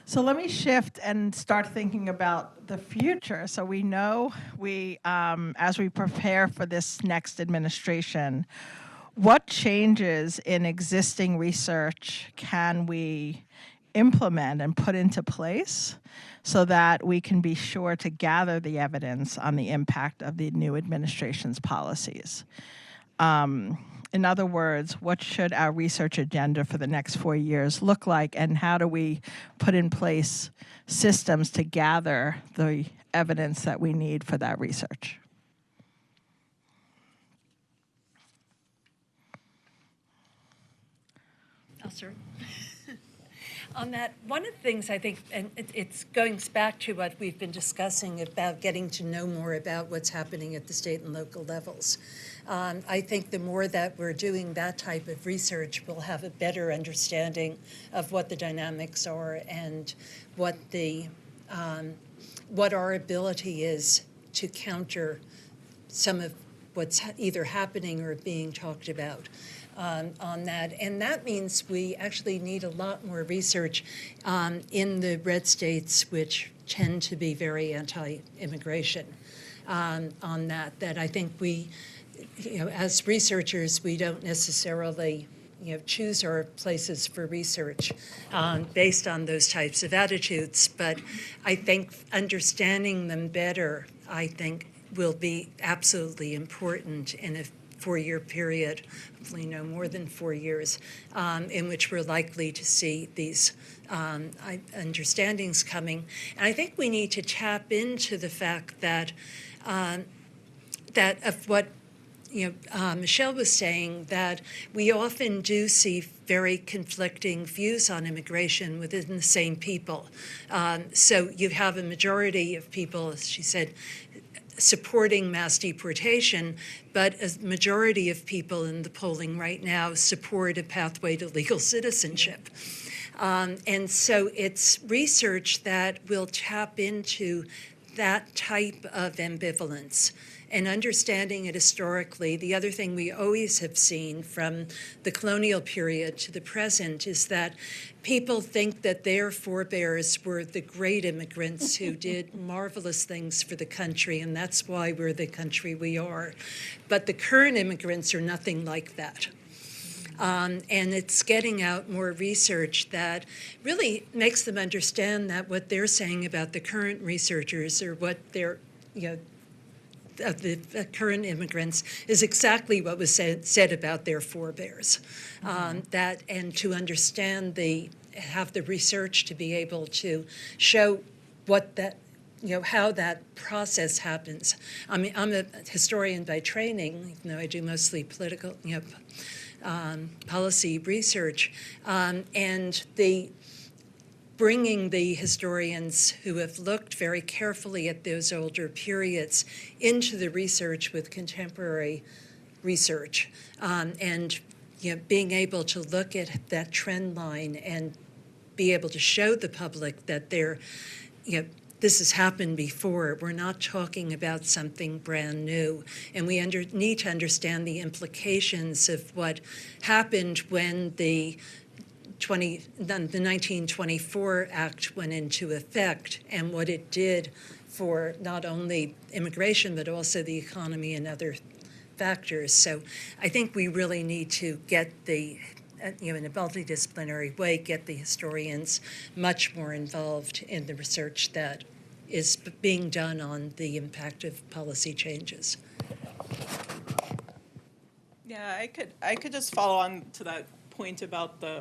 [SPEAKER 1] So let me shift and start thinking about the future. So we know as we prepare for this next administration, what changes in existing research can we implement and put into place so that we can be sure to gather the evidence on the impact of the new administration's policies? In other words, what should our research agenda for the next 4 years look like, and how do we put in place systems to gather the evidence that we need for that research?
[SPEAKER 2] I'll start. On that, one of the things I think, and it's going back to what we've been discussing about getting to know more about what's happening at the state and local levels. I think the more that we're doing that type of research, we'll have a better understanding of what the dynamics are and what our ability is to counter some of what's either happening or being talked about. On that. And that means we actually need a lot more research in the red states, which tend to be very anti-immigration on that. That I think we, as researchers, we don't necessarily choose our places for research based on those types of attitudes. But I think understanding them better, I think, will be absolutely important in a 4-year period, hopefully no more than 4 years, in which we're likely to see these understandings coming. And I think we need to tap into the fact that of what Michele was saying, that we often do see very conflicting views on immigration within the same people. So you have a majority of people, as she said, supporting mass deportation, but a majority of people in the polling right now support a pathway to legal citizenship. And so it's research that will tap into that type of ambivalence and understanding it historically. The other thing we always have seen from the colonial period to the present is that people think that their forebears were the great immigrants who did marvelous things for the country, and that's why we're the country we are. But the current immigrants are nothing like that. And it's getting out more research that really makes them understand that what they're saying about the current researchers or what they're, of the current immigrants is exactly what was said about their forebears. That and to understand have the research to be able to show what that, how that process happens. I mean, I'm a historian by training, even though I do mostly political, policy research, and bringing the historians who have looked very carefully at those older periods into the research with contemporary research, and being able to look at that trend line and be able to show the public that this has happened before. We're not talking about something brand new. And we need to understand the implications of what happened when the 1924 Act went into effect and what it did for not only immigration, but also the economy and other factors. So I think we really need to get in a multidisciplinary way, get the historians much more involved in the research that is being done on the impact of policy changes.
[SPEAKER 3] Yeah, I could just follow on to that point about the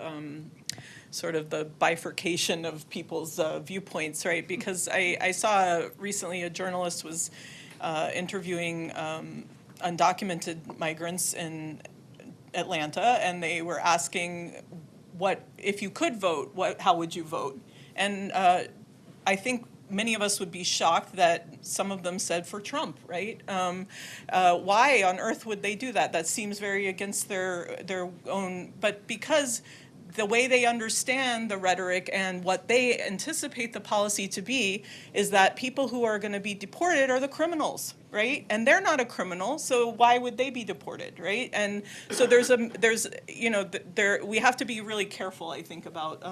[SPEAKER 3] sort of the bifurcation of people's viewpoints, right? Because I saw recently a journalist was interviewing undocumented migrants in Atlanta, and they were asking, what if you could vote, how would you vote? And I think many of us would be shocked that some of them said for Trump, right? Why on earth would they do that? That seems very against their own, but because the way they understand the rhetoric and what they anticipate the policy to be is that people who are going to be deported are the criminals, right? And they're not a criminal, so why would they be deported, right? And so we have to be really careful, I think, about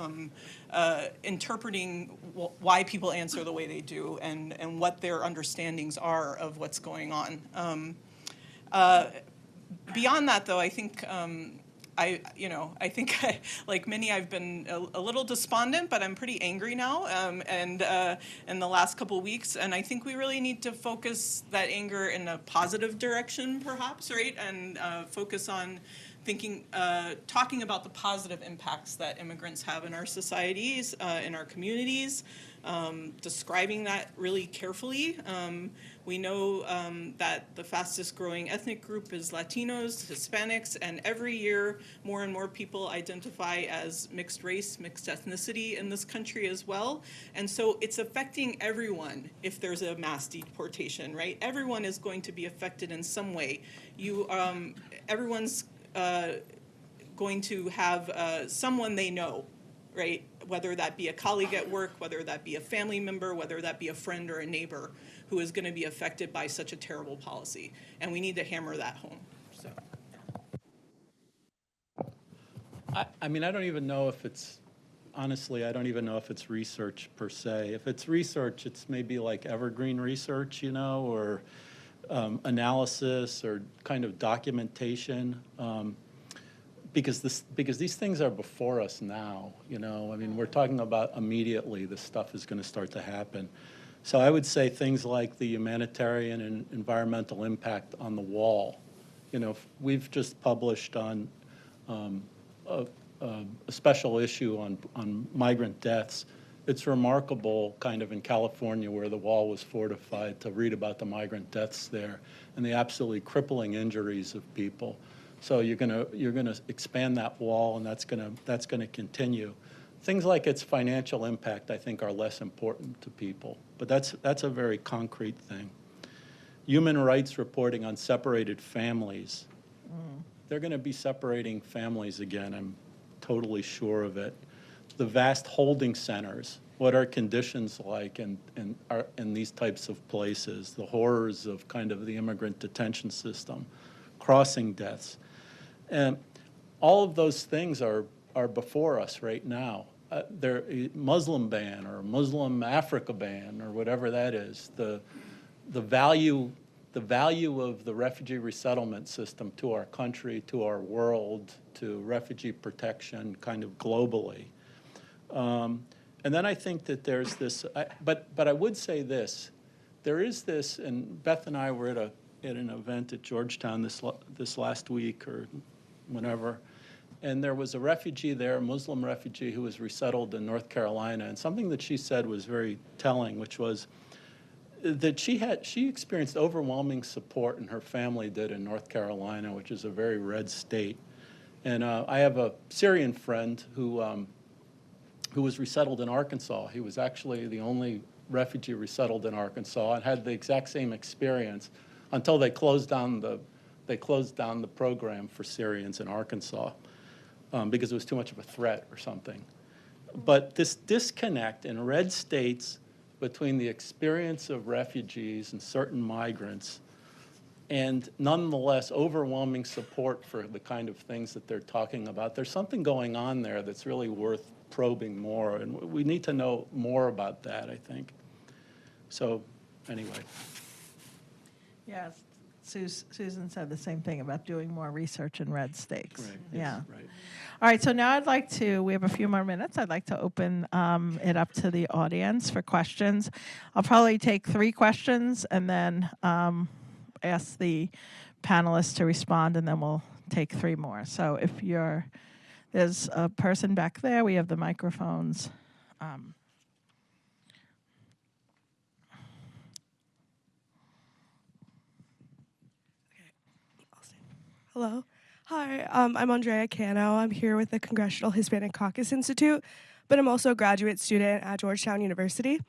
[SPEAKER 3] interpreting why people answer the way they do and what their understandings are of what's going on. Beyond that, though, I think I think like many, I've been a little despondent, but I'm pretty angry now, and in the last couple of weeks, and I think we really need to focus that anger in a positive direction, perhaps, right, and focus on talking about the positive impacts that immigrants have in our societies, in our communities, describing that really carefully. We know that the fastest growing ethnic group is Latinos, Hispanics, and every year more and more people identify as mixed race, mixed ethnicity in this country as well. And so it's affecting everyone if there's a mass deportation, right? Everyone is going to be affected in some way. Everyone's going to have someone they know, right? Whether that be a colleague at work, whether that be a family member, whether that be a friend or a neighbor who is going to be affected by such a terrible policy. And we need to hammer that home. So.
[SPEAKER 4] I mean, I don't even know if it's, honestly, I don't even know if it's research per se. If it's research, it's maybe like evergreen research, or analysis or kind of documentation. Because these things are before us now, I mean, we're talking about immediately this stuff is going to start to happen. So I would say things like the humanitarian and environmental impact on the wall. We've just published on a special issue on migrant deaths. It's remarkable kind of in California where the wall was fortified to read about the migrant deaths there and the absolutely crippling injuries of people. So you're gonna expand that wall, and that's gonna continue. Things like its financial impact, I think, are less important to people, but that's a very concrete thing. Human rights reporting on separated families. They're going to be separating families again. I'm totally sure of it. The vast holding centers. what are conditions like in these types of places, the horrors of kind of the immigrant detention system, crossing deaths. And all of those things are before us right now. Muslim ban or Muslim Africa ban or whatever that is, the value of the refugee resettlement system to our country, to our world, to refugee protection kind of globally. And then I think that there's this, but I would say this, there is this, and Beth and I were at an event at Georgetown this last week or whenever, and there was a refugee there, a Muslim refugee who was resettled in North Carolina, and something that she said was very telling, which was that she experienced overwhelming support, and her family did, in North Carolina, which is a very red state. And I have a Syrian friend who was resettled in Arkansas. He was actually the only refugee resettled in Arkansas and had the exact same experience until they closed down the program for Syrians in Arkansas because it was too much of a threat or something. But this disconnect in red states between the experience of refugees and certain migrants and nonetheless overwhelming support for the kind of things that they're talking about, there's something going on there that's really worth probing more, and we need to know more about that, I think. So, anyway.
[SPEAKER 1] Yes, Susan said the same thing about doing more research in red states.
[SPEAKER 4] Right.
[SPEAKER 1] Yeah.
[SPEAKER 4] Yes, right.
[SPEAKER 1] All right, so now we have a few more minutes. I'd like to open it up to the audience for questions. I'll probably take 3 questions and then ask the panelists to respond, and then we'll take 3 more. So if there's a person back there, we have the microphones.
[SPEAKER 5] Hello. Hi, I'm Andrea Cano. I'm here with the Congressional Hispanic Caucus Institute, but I'm also a graduate student at Georgetown University.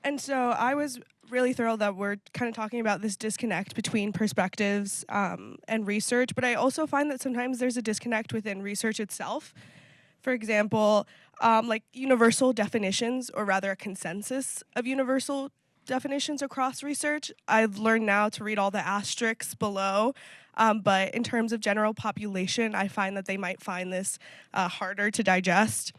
[SPEAKER 5] And so I was really thrilled that we're kind of talking about this disconnect between perspectives and research, but I also find that sometimes there's a disconnect within research itself. For example, like universal definitions, or rather a consensus of universal definitions across research. I've learned now to read all the asterisks below, but in terms of general population, I find that they might find this harder to digest.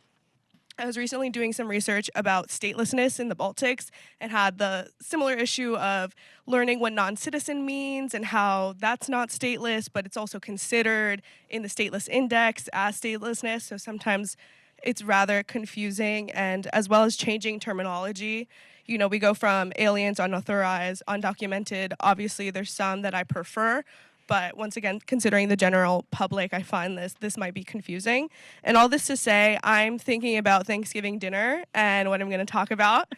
[SPEAKER 5] I was recently doing some research about statelessness in the Baltics and had the similar issue of learning what non-citizen means and how that's not stateless, but it's also considered in the stateless index as statelessness. So sometimes it's rather confusing, and as well as changing terminology. You know, we go from aliens, unauthorized, undocumented. Obviously, there's some that I prefer, but once again, considering the general public, I find this might be confusing. And all this to say, I'm thinking about Thanksgiving dinner and what I'm going to talk about.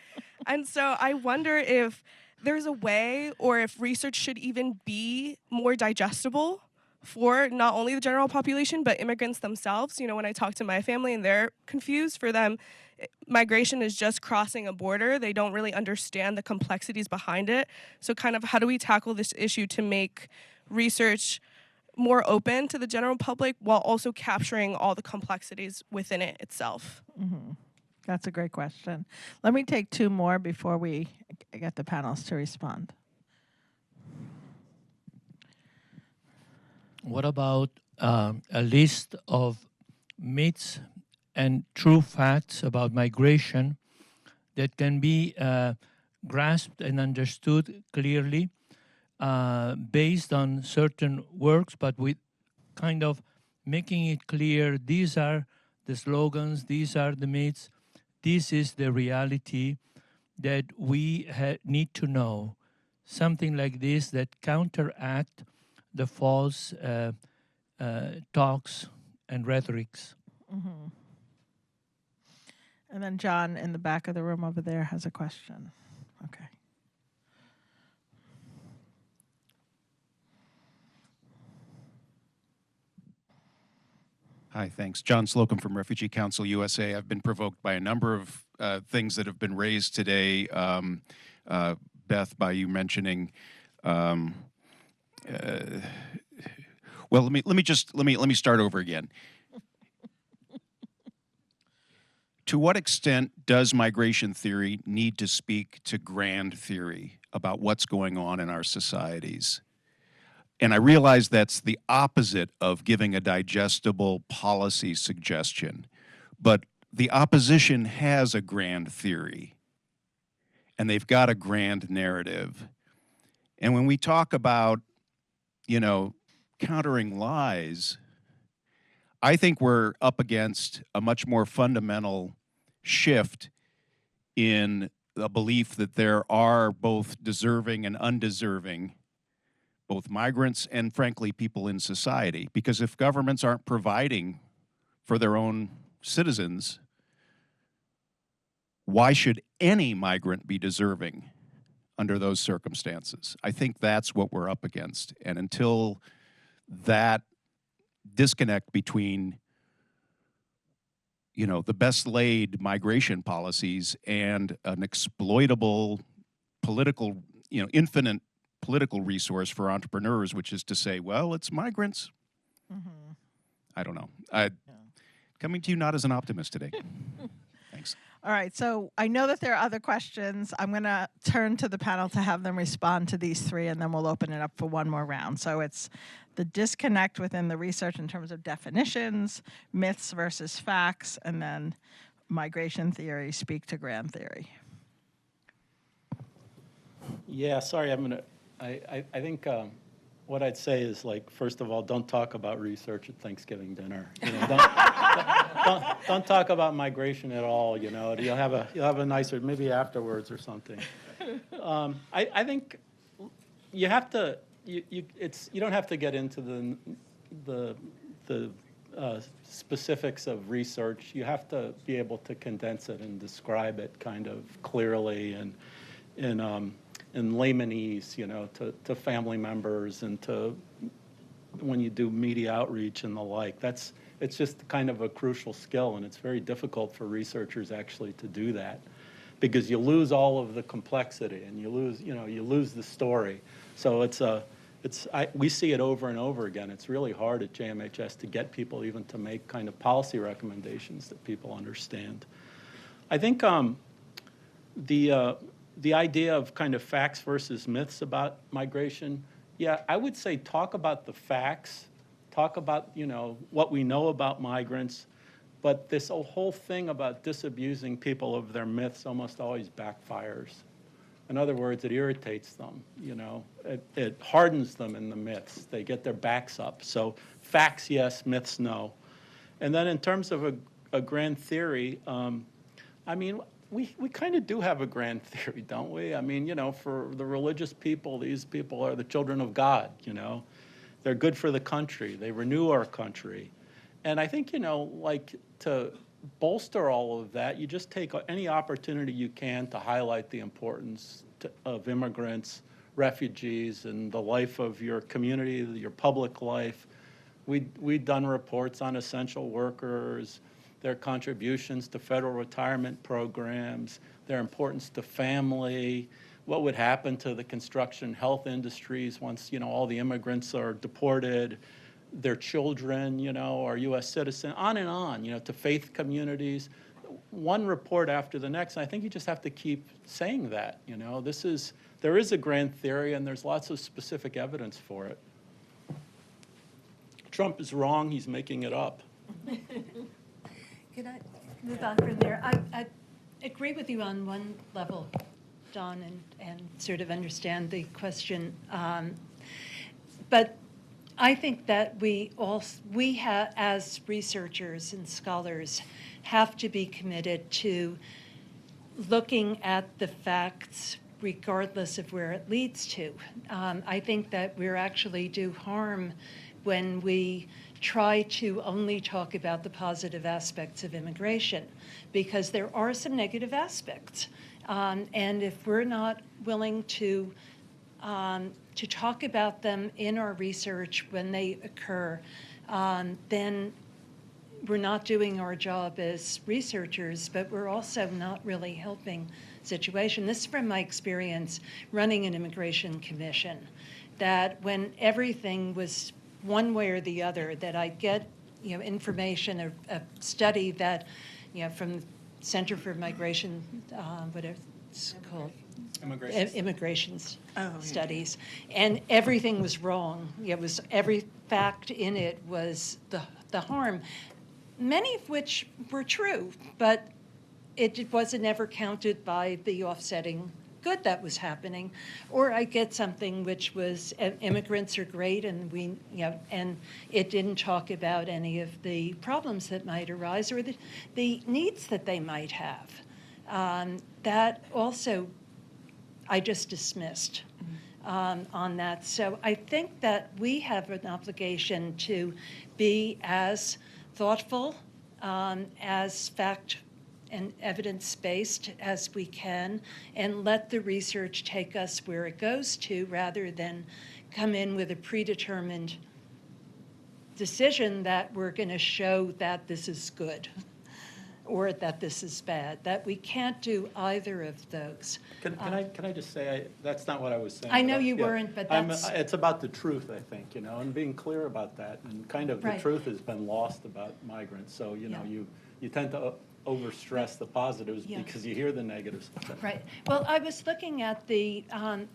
[SPEAKER 5] And so I wonder if there's a way, or if research should even be more digestible for not only the general population, but immigrants themselves. You know, when I talk to my family and they're confused, for them, migration is just crossing a border. They don't really understand the complexities behind it. So kind of how do we tackle this issue to make research more open to the general public while also capturing all the complexities within it itself?
[SPEAKER 1] Mm-hmm. That's a great question. Let me take 2 more before we get the panelists to respond.
[SPEAKER 6] What about a list of myths and true facts about migration that can be grasped and understood clearly based on certain works, but with kind of making it clear these are the slogans, these are the myths, this is the reality that we need to know. Something like this that counteract the false talks and rhetorics.
[SPEAKER 1] Mm-hmm. And then John in the back of the room over there has a question. Okay.
[SPEAKER 7] Hi, thanks. John Slocum from Refugee Council USA. I've been provoked by a number of things that have been raised today. Beth, by you mentioning, well, let me start over again. to what extent does migration theory need to speak to grand theory about what's going on in our societies? And I realize that's the opposite of giving a digestible policy suggestion, but the opposition has a grand theory, and they've got a grand narrative. And when we talk about, countering lies, I think we're up against a much more fundamental shift in the belief that there are both deserving and undeserving, both migrants and, frankly, people in society. Because if governments aren't providing for their own citizens, why should any migrant be deserving under those circumstances? I think that's what we're up against. And until that disconnect between the best laid migration policies and an exploitable political, infinite political resource for entrepreneurs, which is to say, well, it's migrants.
[SPEAKER 1] Mm-hmm.
[SPEAKER 7] I don't know. Coming to you not as an optimist today. Thanks.
[SPEAKER 1] All right, so I know that there are other questions. I'm going to turn to the panel to have them respond to these three, and then we'll open it up for one more round. So it's the disconnect within the research in terms of definitions, myths versus facts, and then migration theory, speak to grand theory.
[SPEAKER 4] Yeah, sorry, I think what I'd say is, first of all, don't talk about research at Thanksgiving dinner. Don't talk about migration at all. You'll have a nicer, maybe afterwards or something. I think you have to. You don't have to get into the specifics of research. You have to be able to condense it and describe it kind of clearly and in laymanese, to family members and to when you do media outreach and the like. It's just kind of a crucial skill, and it's very difficult for researchers actually to do that because you lose all of the complexity and you lose the story. So we see it over and over again. It's really hard at JMHS to get people even to make kind of policy recommendations that people understand. I think the idea of kind of facts versus myths about migration, yeah, I would say talk about the facts, talk about, what we know about migrants, but this whole thing about disabusing people of their myths almost always backfires. In other words, it irritates them, it hardens them in the myths. They get their backs up. So facts, yes, myths, no. And then in terms of a grand theory, we kind of do have a grand theory, don't we? For the religious people, these people are the children of God, They're good for the country. They renew our country. And I think, to bolster all of that, you just take any opportunity you can to highlight the importance of immigrants, refugees, and the life of your community, your public life. We've done reports on essential workers, their contributions to federal retirement programs, their importance to family, what would happen to the construction health industries once, all the immigrants are deported, their children, are U.S. citizens, on and on, to faith communities. One report after the next, and I think you just have to keep saying that, there is a grand theory and there's lots of specific evidence for it. Trump is wrong, he's making it up.
[SPEAKER 2] Could I move on from there? I agree with you on one level, Don, and sort of understand the question. But I think that we as researchers and scholars, have to be committed to looking at the facts regardless of where it leads to. I think that we're actually do harm when we try to only talk about the positive aspects of immigration, because there are some negative aspects. And if we're not willing to talk about them in our research when they occur, then we're not doing our job as researchers, but we're also not really helping the situation. This is from my experience running an immigration commission, that when everything was one way or the other, that I'd get information, a study that from Center for Migration, whatever it's called. Immigration studies, and everything was wrong. It was every fact in it was the harm, many of which were true, but it wasn't ever counted by the offsetting good that was happening. Or I get something which was immigrants are great, and and it didn't talk about any of the problems that might arise or the needs that they might have. That also I just dismissed on that. So I think that we have an obligation to be as thoughtful, as fact and evidence-based as we can, and let the research take us where it goes to, rather than come in with a predetermined decision that we're going to show that this is good or that this is bad, that we can't do either of those.
[SPEAKER 4] Can I just say, that's not what I was saying.
[SPEAKER 2] I know you weren't, but that's...
[SPEAKER 4] It's about the truth, I think, and being clear about that, and kind of the
[SPEAKER 2] Right.
[SPEAKER 4] truth has been lost about migrants. So, you tend to overstress the positives because you hear the negatives.
[SPEAKER 2] Right. Well, I was looking at and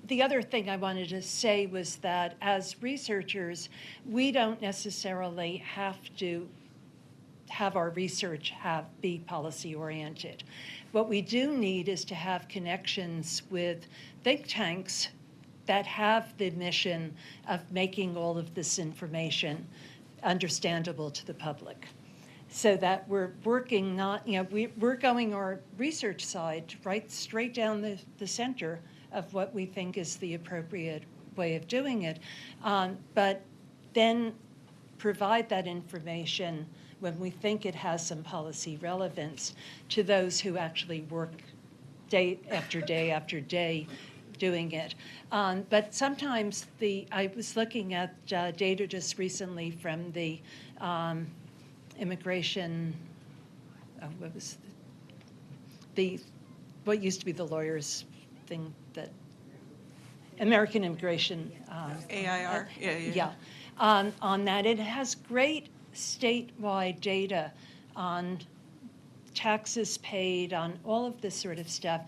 [SPEAKER 2] the other thing I wanted to say was that as researchers, we don't necessarily have to have our research be policy oriented. What we do need is to have connections with think tanks that have the mission of making all of this information understandable to the public, so that we're working we're going our research side right straight down the center of what we think is the appropriate way of doing it, but then provide that information when we think it has some policy relevance to those who actually work day after day after day doing it. But sometimes I was looking at data just recently from the immigration, what used to be the lawyers thing, that American Immigration.
[SPEAKER 3] AIR,
[SPEAKER 2] Yeah, on that. It has great statewide data on taxes paid, on all of this sort of stuff,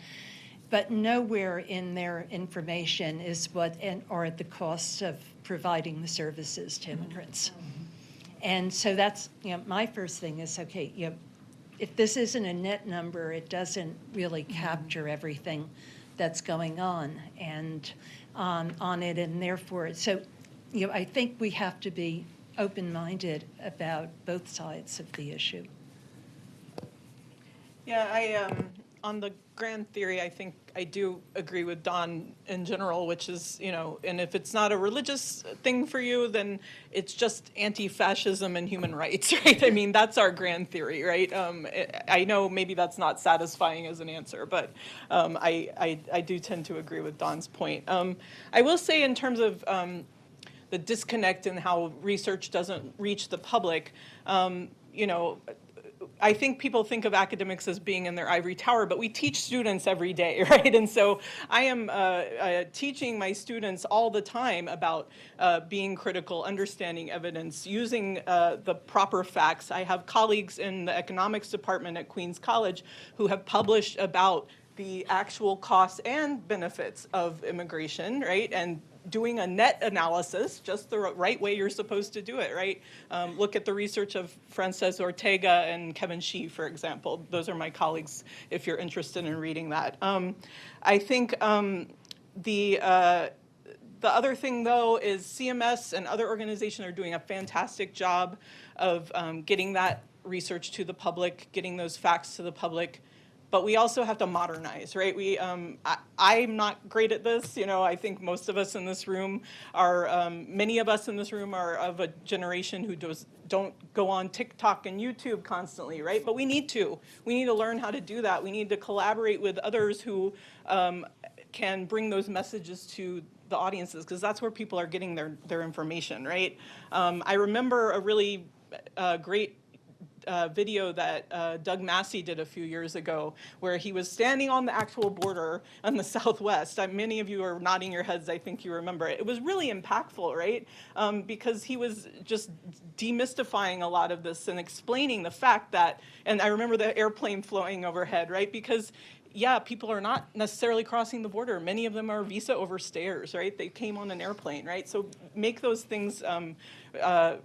[SPEAKER 2] but nowhere in their information is are the costs of providing the services to immigrants. And so that's, my first thing is, okay, if this isn't a net number, it doesn't really capture everything that's going on and on it, and therefore, so, I think we have to be open-minded about both sides of the issue.
[SPEAKER 3] Yeah, on the grand theory, I think I do agree with Don in general, which is, and if it's not a religious thing for you, then it's just anti-fascism and human rights, right? I mean, that's our grand theory, right? I know maybe that's not satisfying as an answer, but I do tend to agree with Don's point. I will say in terms of the disconnect in how research doesn't reach the public, I think people think of academics as being in their ivory tower, but we teach students every day, right? And so I am teaching my students all the time about being critical, understanding evidence, using the proper facts. I have colleagues in the economics department at Queens College who have published about the actual costs and benefits of immigration, right? And doing a net analysis, just the right way you're supposed to do it, right? Look at the research of Frances Ortega and Kevin Shee, for example. Those are my colleagues, if you're interested in reading that. I think the other thing, though, is CMS and other organizations are doing a fantastic job of getting that research to the public, getting those facts to the public. But we also have to modernize, right? I'm not great at this. I think most of us in this room many of us in this room are of a generation who don't go on TikTok and YouTube constantly, right? But we need to. We need to learn how to do that. We need to collaborate with others who can bring those messages to the audiences, because that's where people are getting their information, right? I remember a really great video that Doug Massey did a few years ago, where he was standing on the actual border on the Southwest. Many of you are nodding your heads, I think you remember it. It was really impactful, right? Because he was just demystifying a lot of this and explaining the fact that, and I remember the airplane flowing overhead, right? Because yeah, people are not necessarily crossing the border. Many of them are visa overstayers, right? They came on an airplane, right? So make those things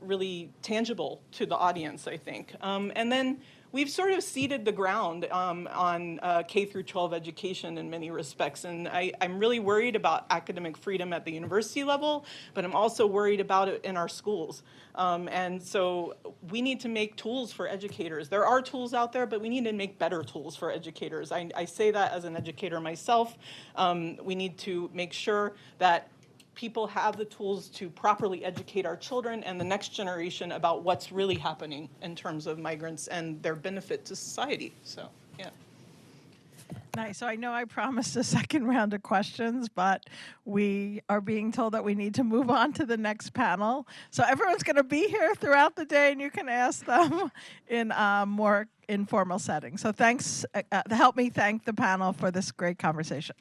[SPEAKER 3] really tangible to the audience, I think. And then we've sort of seeded the ground on K through 12 education in many respects. And I'm really worried about academic freedom at the university level, but I'm also worried about it in our schools. And so we need to make tools for educators. There are tools out there, but we need to make better tools for educators. I say that as an educator myself. We need to make sure that people have the tools to properly educate our children and the next generation about what's really happening in terms of migrants and their benefit to society. So, yeah.
[SPEAKER 1] Nice. So I know I promised a second round of questions, but we are being told that we need to move on to the next panel. So everyone's going to be here throughout the day, and you can ask them in more informal settings. So thanks. Help me thank the panel for this great conversation.